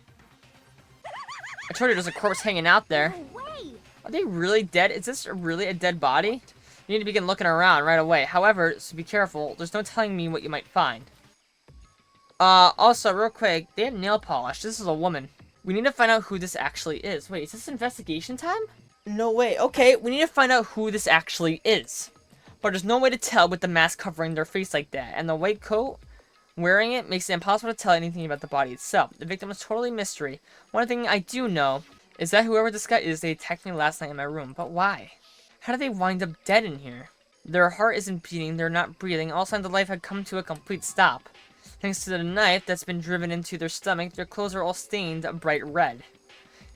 S1: I told you there's a corpse hanging out there.
S4: No way!
S1: Are they really dead? Is this really a dead body? You need to begin looking around right away. However, so be careful. There's no telling me what you might find. Also, real quick, they have nail polish. This is a woman. We need to find out who this actually is. Wait, is this investigation time? No way. Okay, we need to find out who this actually is. But there's no way to tell with the mask covering their face like that. And the white coat wearing it makes it impossible to tell anything about the body itself. The victim is totally mystery. One thing I do know is that whoever this guy is, they attacked me last night in my room. But why? How did they wind up dead in here? Their heart isn't beating, they're not breathing, all signs of life had come to a complete stop. Thanks to the knife that's been driven into their stomach, their clothes are all stained a bright red.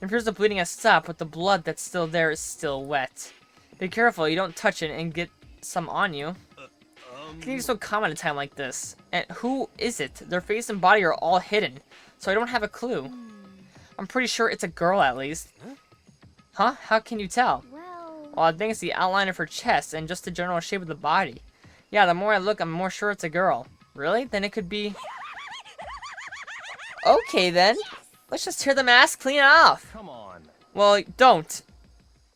S1: It appears the bleeding has stopped, but the blood that's still there is still wet. Be careful, you don't touch it and get some on you. Can you be so calm at a time like this? And who is it? Their face and body are all hidden, so I don't have a clue. I'm pretty sure it's a girl at least. Huh? How can you tell? Well, I think it's the outline of her chest and just the general shape of the body. Yeah, the more I look, I'm more sure it's a girl. Really? Then it could be... Okay, then. Let's just tear the mask clean off.
S3: Come on.
S1: Well, don't.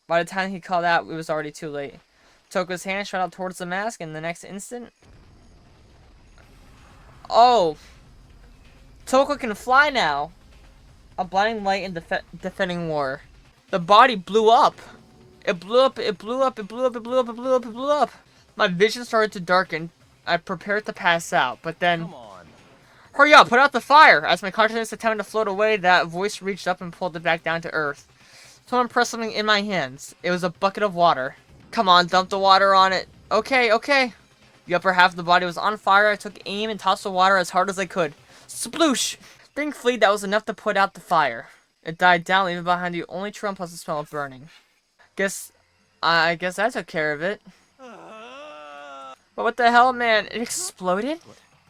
S1: By the time he called out, it was already too late. Toko's hand shot out towards the mask, and the next instant... Oh. Toko can fly now. A blinding light in defending war. The body blew up. It blew up, it blew up, it blew up, it blew up, it blew up, it blew up. My vision started to darken. I prepared to pass out, but then...
S3: Come on.
S1: Hurry up, put out the fire! As my consciousness attempted to float away, that voice reached up and pulled it back down to earth. Someone pressed something in my hands. It was a bucket of water. Come on, dump the water on it. Okay, okay. The upper half of the body was on fire. I took aim and tossed the water as hard as I could. Sploosh! Thankfully, that was enough to put out the fire. It died down, leaving behind the only true unpleasant smell of burning. I guess I took care of it. But what the hell, man? It exploded?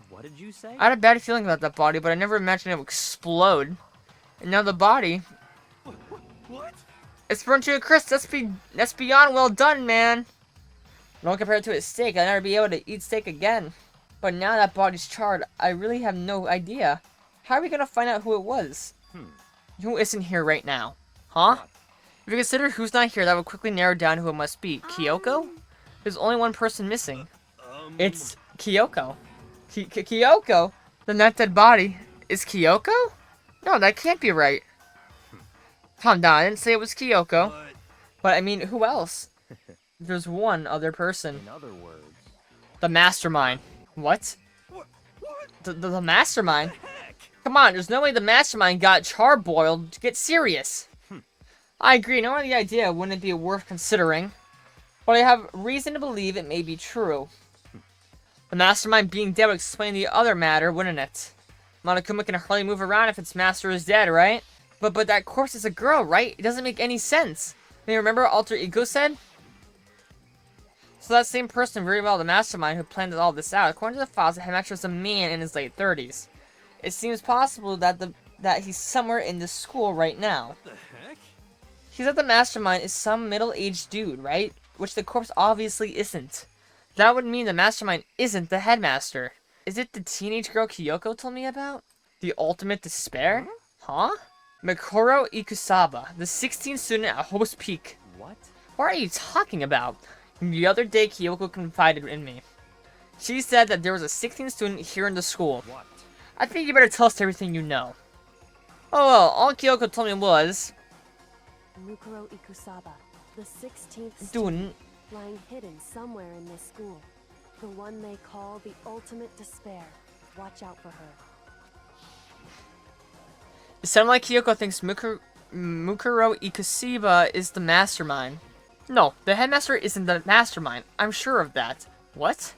S3: What did you say?
S1: I had a bad feeling about that body, but I never imagined it would explode. And now the body...
S3: What?
S1: It's burnt to a crisp. That's beyond well done, man. Don't compare it to a steak. I'll never be able to eat steak again. But now that body's charred, I really have no idea. How are we gonna find out who it was? Who isn't here right now? Huh? If you consider who's not here, that would quickly narrow down who it must be. Kyoko? There's only one person missing. It's Kyoko. Kyoko? The not dead body is Kyoko? No, that can't be right. Calm down, I didn't say it was Kyoko. But I mean, who else? There's one other person.
S3: In other words...
S1: The mastermind. What?
S3: What?
S1: The mastermind? Come on, there's no way the mastermind got charboiled. Get serious. I agree, no the idea wouldn't be worth considering. But I have reason to believe it may be true. The mastermind being dead would explain the other matter, wouldn't it? Monokuma can hardly move around if its master is dead, right? But that corpse is a girl, right? It doesn't make any sense. I mean, remember what Alter Ego said? So that same person, very well the mastermind who planned all this out. According to the files, the headmaster was a man in his late 30s. It seems possible that he's somewhere in this school right now.
S3: What the heck?
S1: He said the mastermind is some middle-aged dude, right? Which the corpse obviously isn't. That would mean the mastermind isn't the headmaster. Is it the teenage girl Kyoko told me about? The ultimate despair? Huh? Mikoro Ikusaba, the 16th student at Hope's Peak.
S3: What?
S1: What are you talking about? The other day, Kyoko confided in me. She said that there was a 16th student here in the school.
S3: What?
S1: I think you better tell us everything you know. Oh well, all Kyoko told me was...
S2: Mukuro Ikusaba, the 16th
S1: Student.
S2: lying hidden somewhere in this school. The one they call the ultimate despair. Watch out for her.
S1: It sounded like Kyoko thinks Mukuro Ikusiba is the mastermind. No, the headmaster isn't the mastermind. I'm sure of that. What?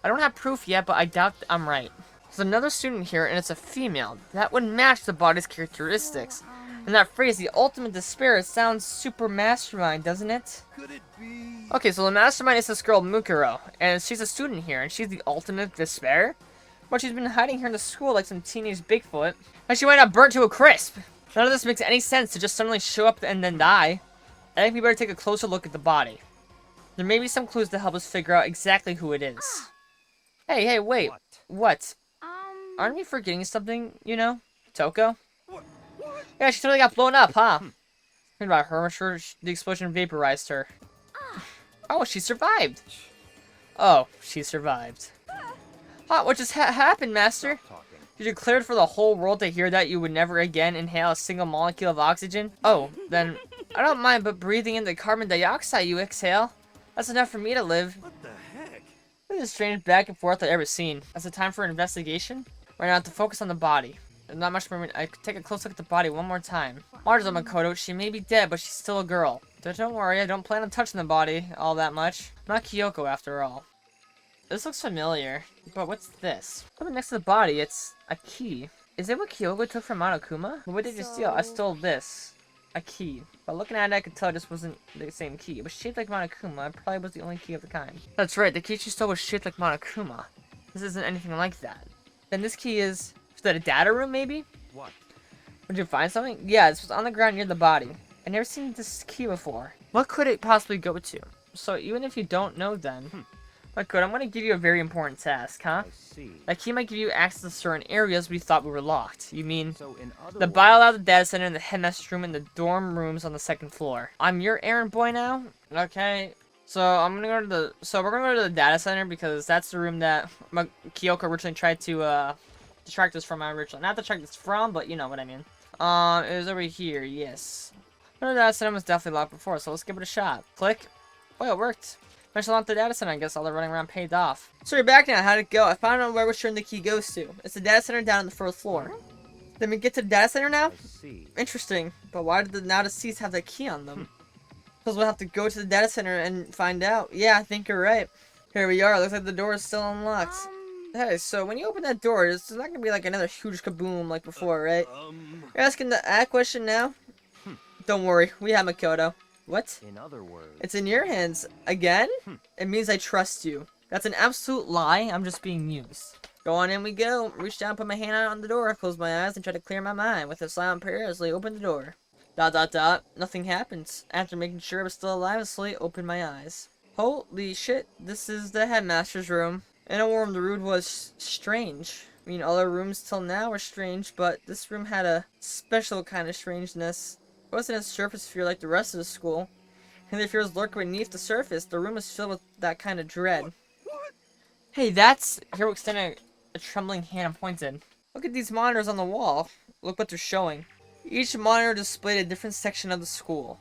S1: I don't have proof yet, but I doubt I'm right. There's another student here, and it's a female. That would match the body's characteristics. And that phrase, the ultimate despair, it sounds super mastermind, doesn't it?
S3: Could it be?
S1: Okay, so the mastermind is this girl, Mukuro, and she's a student here, and she's the ultimate despair? But she's been hiding here in the school like some teenage Bigfoot, and she might not burnt to a crisp. None of this makes any sense to just suddenly show up and then die. I think we better take a closer look at the body. There may be some clues to help us figure out exactly who it is. Hey, wait. What? Aren't we forgetting something, you know? Toko?
S3: What?
S1: Yeah, she totally got blown up, huh? Think about her, I'm sure the explosion vaporized her. Oh, she survived. Oh, she survived. Huh, what just happened, Master? You declared for the whole world to hear that you would never again inhale a single molecule of oxygen? Oh, then I don't mind, but breathing in the carbon dioxide you exhale, that's enough for me to live.
S3: What the heck?
S1: This is the strangest back and forth I've ever seen. As a time for investigation, right now I have to focus on the body. There's not much more. I could take a close look at the body one more time. Marzo Makoto, she may be dead, but she's still a girl. Don't worry, I don't plan on touching the body all that much. I'm not Kyoko after all. This looks familiar, but what's this? Something next to the body, it's a key. Is it what Kyoko took from Monokuma? What did you steal? I stole this. A key. But looking at it, I could tell it just wasn't the same key. It was shaped like Monokuma. It probably was the only key of the kind. That's right, the key she stole was shaped like Monokuma. This isn't anything like that. Then this key is that a data room, maybe?
S3: What?
S1: Did you find something? Yeah, this was on the ground near the body. I've never seen this key before. What could it possibly go to? So even if you don't know then... But good, I'm gonna give you a very important task, huh?
S3: I see.
S1: That key might give you access to certain areas we thought we were locked. You mean
S3: So in other
S1: the biolab, the data center, and the headmaster's room, and the dorm rooms on the second floor. I'm your errand boy now? Okay. So I'm gonna go to the we're gonna go to the data center because that's the room that Kyoko originally tried to distract us from originally. Not distract us from, but you know what I mean. It was over here, yes. The data center was definitely locked before, so let's give it a shot. Click. Oh, it worked. Managed to lock the data center. I guess all the running around paid off. So you're back now. How'd it go? I found out where we're sure the key goes to. It's the data center down on the first floor. Then we get to the data center now?
S3: I see.
S1: Interesting. But why did the now deceased have that key on them? Because we'll have to go to the data center and find out. Yeah, I think you're right. Here we are. Looks like the door is still unlocked. Hey, so when you open that door, it's not going to be like another huge kaboom like before, right? You're asking that question now? Don't worry. We have Makoto. What?
S3: In other words.
S1: It's in your hands. Again? It means I trust you. That's an absolute lie. I'm just being used. Go on in we go. Reach down, put my hand out on the door, close my eyes, and try to clear my mind. With a silent prayer, I slowly open the door. ... Nothing happens. After making sure I was still alive, I slowly opened my eyes. Holy shit. This is the headmaster's room. In a warm, the room was strange. I mean, all our rooms till now were strange, but this room had a special kind of strangeness. It wasn't a surface fear like the rest of the school. And the fears lurking beneath the surface. The room was filled with that kind of dread.
S3: What?
S1: Hey, that's... Here we extend a trembling hand and pointed. Look at these monitors on the wall. Look what they're showing. Each monitor displayed a different section of the school.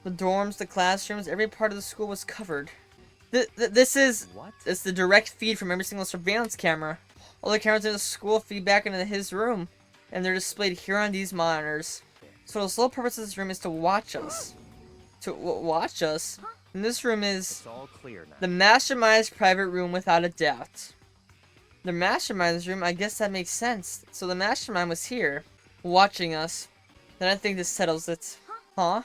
S1: The dorms, the classrooms, every part of the school was covered. This is...
S3: What?
S1: It's the direct feed from every single surveillance camera. All the cameras in the school feed back into his room. And they're displayed here on these monitors. So the sole purpose of this room is to watch us. To watch us? And this room is
S3: It's all clear now.
S1: the mastermind's private room without a doubt. The mastermind's room, I guess that makes sense. So the mastermind was here, watching us. Then I think this settles it. Huh?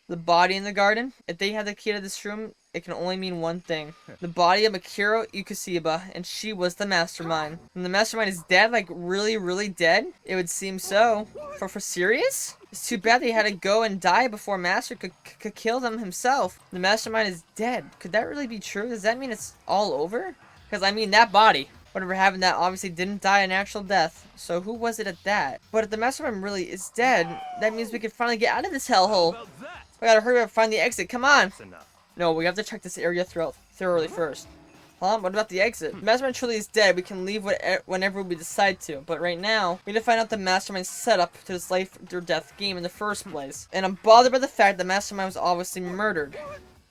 S1: The body in the garden? If they have the key to this room, it can only mean one thing. The body of Mikuro Ikusiba, and she was the mastermind. And the mastermind is dead? Like, really, really dead? It would seem so. For serious? It's too bad they had to go and die before Master could kill them himself. The mastermind is dead. Could that really be true? Does that mean it's all over? Because, I mean, that body, whatever happened, that obviously didn't die a natural death. So who was it at that? But if the mastermind really is dead, that means we can finally get out of this hellhole.
S3: How about that?
S1: We gotta hurry up and find the exit. Come on.
S3: That's enough.
S1: No, we have to check this area thoroughly first. Huh? What about the exit? If the mastermind truly is dead, we can leave whenever we decide to. But right now, we need to find out the mastermind's setup to this life or death game in the first place. And I'm bothered by the fact that the mastermind was obviously murdered.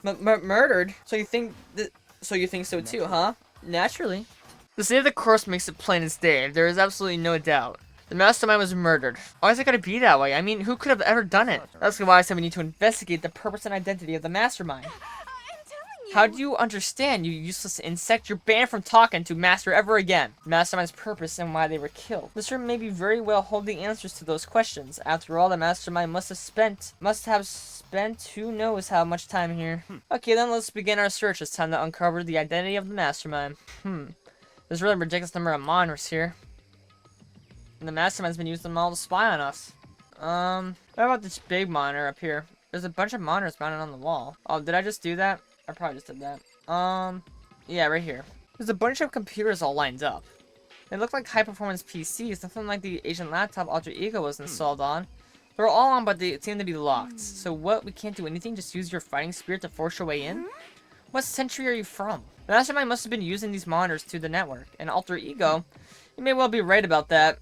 S1: Murdered? So you think that? So you think so too, huh? Naturally. The state of the course makes it plain as day. There is absolutely no doubt. The mastermind was murdered. Why is it gotta be that way? I mean, who could have ever done it? That's why I said we need to investigate the purpose and identity of the mastermind. How do you understand, you useless insect? You're banned from talking to Master ever again. The mastermind's purpose and why they were killed. Mr. may be very well hold the answers to those questions. After all, the mastermind must have spent who knows how much time here. Okay, then let's begin our search. It's time to uncover the identity of the mastermind. There's a really ridiculous number of monitors here. And the mastermind's been using them all to spy on us. What about this big monitor up here? There's a bunch of monitors mounted on the wall. Oh, did I just do that? I probably just did that. Yeah, right here. There's a bunch of computers all lined up. They look like high-performance PCs, nothing like the Asian laptop Alter Ego was installed on. They're all on, but they seem to be locked. So what? We can't do anything? Just use your fighting spirit to force your way in? What century are you from? The mastermind must have been using these monitors to the network. And Alter Ego? You may well be right about that.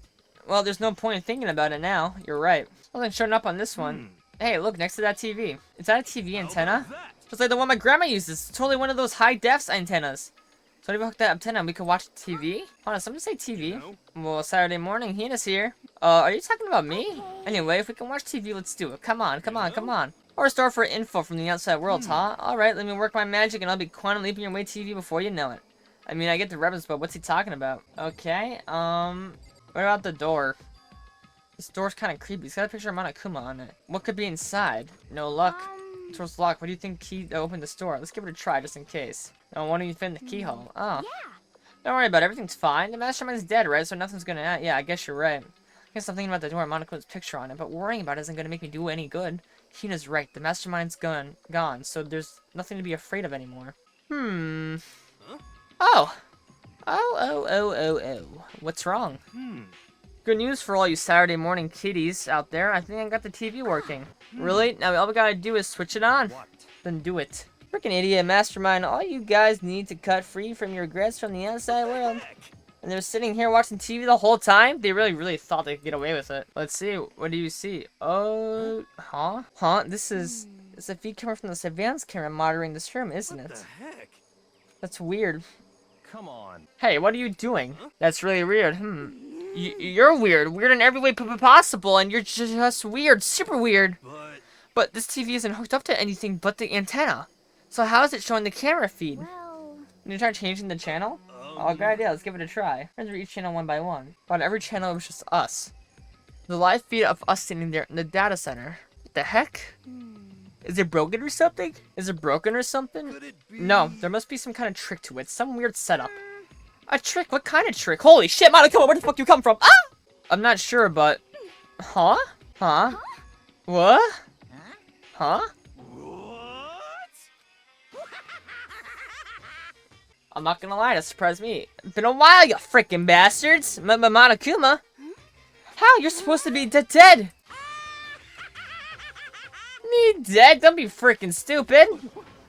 S1: Well, there's no point in thinking about it now. You're right. Nothing showing up on this one. Hey, look, next to that TV. Is that a TV antenna? Just like the one my grandma uses. It's totally one of those high-def antennas. So if we hook that antenna and we can watch TV? Hold on, somebody say TV. Well, Saturday morning, Hina's here. Are you talking about me? Anyway, if we can watch TV, let's do it. Come on, come on, come on. Or store for info from the outside world, huh? Alright, let me work my magic and I'll be quantum leaping your way TV before you know it. I mean, I get the reference, but what's he talking about? Okay, what about the door? This door's kind of creepy. It's got a picture of Monokuma on it. What could be inside? No luck. The door's locked. What do you think key to open this door? Let's give it a try just in case. No, why don't you fit in the keyhole? Oh. Don't worry about it. Everything's fine. The mastermind's dead, right? So nothing's gonna... Yeah, I guess you're right. I guess I'm thinking about the door and Monokuma's picture on it, but worrying about it isn't gonna make me do any good. Hina's right. The mastermind's gone, so there's nothing to be afraid of anymore. Oh. Oh. What's wrong? Good news for all you Saturday morning kiddies out there. I think I got the TV working. Really? Now all we gotta do is switch it on. Then do it. Freaking idiot mastermind. All you guys need to cut free from your regrets from the outside world. And they're sitting here watching TV the whole time? They really thought they could get away with it. Let's see. What do you see? Oh, huh? This is a feed camera from the surveillance camera monitoring this room, isn't it?
S3: What the heck?
S1: That's weird.
S3: Come on.
S1: Hey, what are you doing? That's really weird. You're weird. Weird in every way possible, and you're just weird. Super weird. But this TV isn't hooked up to anything but the antenna. So how is it showing the camera feed? Can you try changing the channel? Oh, great idea. Let's give it a try. Enter each channel one by one. But every channel was just us. The live feed of us sitting there in the data center. What the heck? Is it broken or something?
S3: Could it be...
S1: No, there must be some kind of trick to it. Some weird setup. A trick? What kind of trick? Holy shit, Monokuma, where the fuck you come from? Ah! I'm not sure, but... Huh? What? Huh?
S3: What?
S1: I'm not gonna lie, that surprised me. Been a while, you freaking bastards! Monokuma? How? You're supposed to be dead! Me dead? Don't be freaking stupid!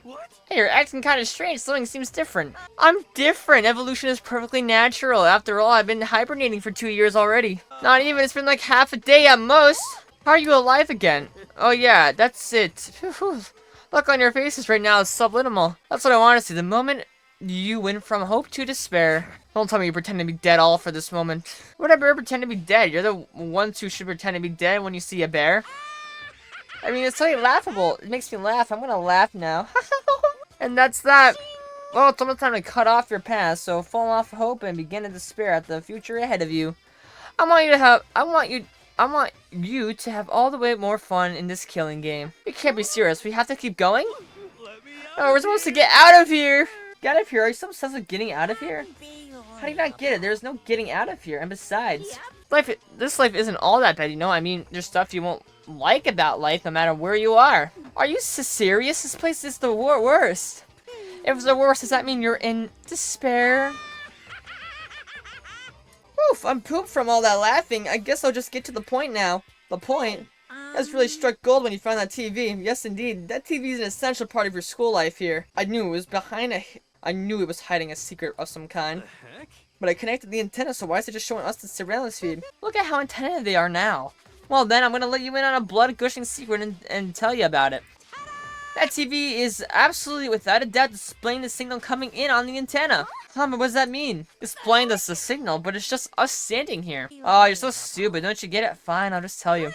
S3: What?
S1: Hey, you're acting kind of strange. Something seems different. I'm different. Evolution is perfectly natural. After all, I've been hibernating for 2 years already. Not even. It's been like half a day at most. How are you alive again? Oh yeah, that's it. Look on your faces right now is subliminal. That's what I want to see. The moment you went from hope to despair. Don't tell me you pretend to be dead all for this moment. Would I ever pretend to be dead? You're the ones who should pretend to be dead when you see a bear. I mean, it's totally laughable. It makes me laugh. I'm gonna laugh now. And that's that. Well, it's almost time to cut off your past, so fall off hope and begin to despair at the future ahead of you. I want you to have all the way more fun in this killing game. You can't be serious. We have to keep going?
S3: Let me
S1: Oh, we're supposed to get out of here. Get out of here. Are you some sense of getting out of here? How do you not get it? There's no getting out of here. And besides, this life isn't all that bad, you know? I mean, there's stuff you won't like about life no matter where you are. Are you serious? This place is the worst. If it's the worst, does that mean you're in despair? Oof, I'm pooped from all that laughing. I guess I'll just get to the point now. The point? That's really struck gold when you found that TV. Yes, indeed. That TV is an essential part of your school life here. I knew it was hiding a secret of some kind.
S3: The heck?
S1: But I connected the antenna, so why is it just showing us the surveillance feed? Look at how attentive they are now. Well then, I'm gonna let you in on a blood-gushing secret and tell you about it. That TV is absolutely without a doubt displaying the signal coming in on the antenna. But what does that mean? Displaying us the signal, but it's just us standing here. Oh, you're so stupid. Don't you get it? Fine, I'll just tell you.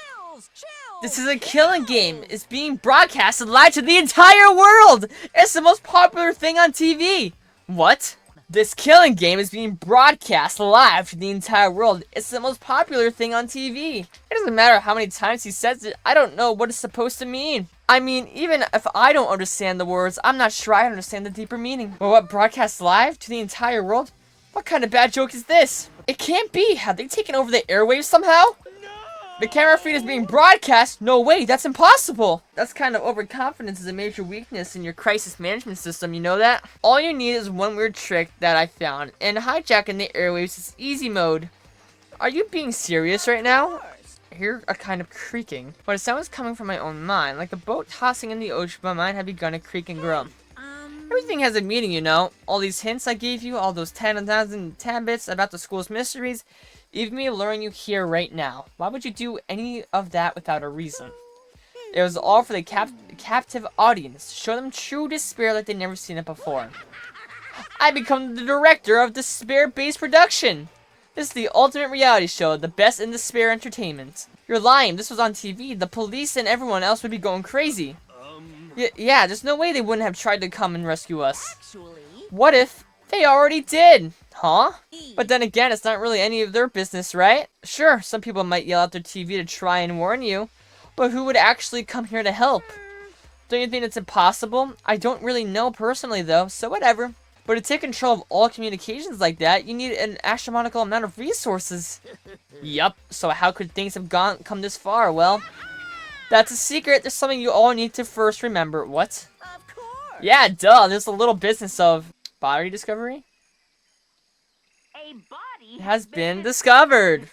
S1: This is a killing game. It's being broadcasted live to the entire world. It's the most popular thing on TV. What? This killing game is being broadcast live to the entire world. It's the most popular thing on TV. It doesn't matter how many times he says it. I don't know what it's supposed to mean. I mean, even if I don't understand the words, I'm not sure I understand the deeper meaning. But what, broadcast live to the entire world? What kind of bad joke is this? It can't be. Have they taken over the airwaves somehow? The camera feed is being broadcast? No way, that's impossible. That's kind of overconfidence is a major weakness in your crisis management system, you know that? All you need is one weird trick that I found, and hijacking the airwaves is easy mode. Are you being serious right now? I hear a kind of creaking, but a sound was coming from my own mind, like a boat tossing in the ocean. My mind had begun to creak and grow. Everything has a meaning, you know. All these hints I gave you, all those 10,000 tidbits about the school's mysteries, even me luring you here right now. Why would you do any of that without a reason? It was all for the captive audience. Show them true despair like they've never seen it before. I become the director of despair-based production. This is the ultimate reality show, the best in despair entertainment. You're lying. This was on TV. The police and everyone else would be going crazy. Yeah, there's no way they wouldn't have tried to come and rescue us.
S4: Actually,
S1: What if they already did? Huh? But then again, it's not really any of their business, right? Sure, some people might yell at their TV to try and warn you, but who would actually come here to help? Don't you think it's impossible? I don't really know personally though, so whatever. But to take control of all communications like that, you need an astronomical amount of resources. Yup, so how could things have come this far? Well, that's a secret. There's something you all need to first remember. What?
S4: of course.
S1: Yeah, duh, there's a little business of body discovery.
S6: A body
S1: Has been discovered.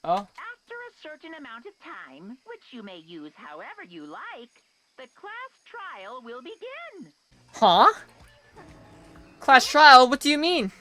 S1: Oh.
S6: After a certain amount of time, which you may use however you like, the class trial will begin.
S1: Huh? Class trial? What do you mean?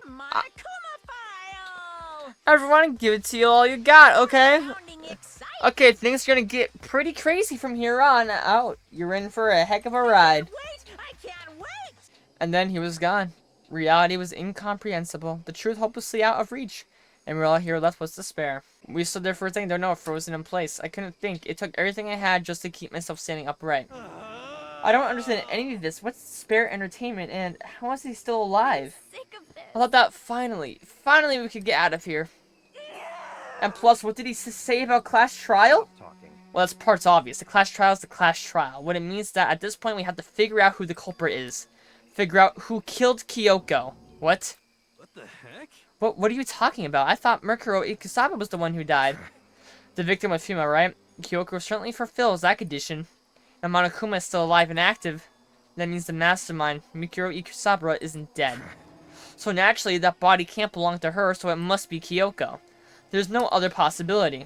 S4: My Kuma file.
S1: Everyone, give it to you all you got, okay?
S4: Sounding exciting.
S1: Okay, things are gonna get pretty crazy from here on out. You're in for a heck of a ride.
S4: Wait, I can't wait.
S1: And then he was gone. Reality was incomprehensible. The truth hopelessly out of reach. And all here left was despair. We stood there for a second, don't know, frozen in place. I couldn't think. It took everything I had just to keep myself standing upright. I don't understand any of this. What's despair entertainment, and how is he still alive?
S4: Sick of this.
S1: I thought that finally we could get out of here. And plus, what did he say about class trial? Well, that's part's obvious. The class trial is the class trial. What it means that at this point we have to figure out who the culprit is. Figure out who killed Kyoko. What?
S3: What the heck?
S1: What are you talking about? I thought Mukuro Ikusaba was the one who died. The victim was Fuma, right? Kyoko certainly fulfills that condition. Now Monokuma is still alive and active. That means the mastermind, Mikuro Ikusaba, isn't dead. So naturally, that body can't belong to her, so it must be Kyoko. There's no other possibility.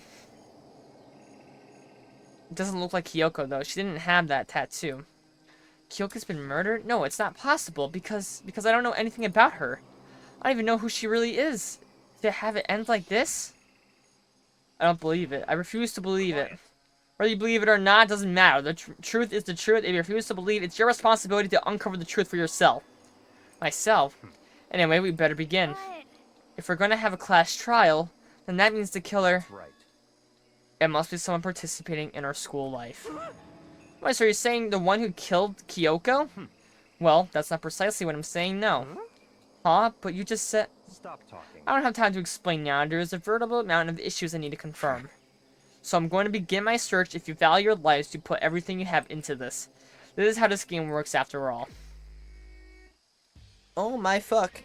S1: It doesn't look like Kyoko, though. She didn't have that tattoo. Kyoko's been murdered? No, it's not possible, because I don't know anything about her. I don't even know who she really is. To have it end like this? I don't believe it. I refuse to believe it. Whether you believe it or not, doesn't matter. The truth is the truth. If you refuse to believe, it's your responsibility to uncover the truth for yourself. Myself? Anyway, we better begin. If we're going to have a class trial, then that means the killer...
S3: Right.
S1: It must be someone participating in our school life. Wait, so you're saying the one who killed Kyoko? Well, that's not precisely what I'm saying, no. Huh? But you just said...
S3: Stop talking.
S1: I don't have time to explain now. There is a veritable amount of issues I need to confirm. So I'm going to begin my search. If you value your lives, you put everything you have into this. This is how this game works after all. Oh my fuck.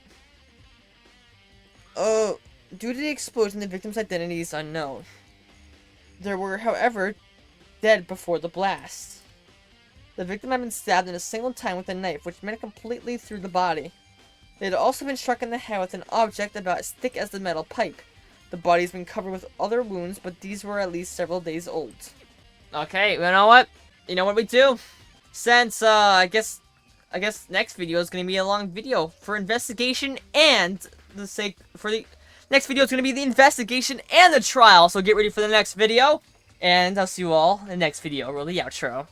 S1: Oh, due to the explosion, the victim's identity is unknown. There were, however, dead before the blast. The victim had been stabbed in a single time with a knife, which went completely through the body. They had also been struck in the head with an object about as thick as the metal pipe. The body has been covered with other wounds, but these were at least several days old. Okay, you know what? You know what we do? Since, I guess next video is going to be a long video for investigation and next video is going to be the investigation and the trial. So get ready for the next video. And I'll see you all in the next video. Roll the outro.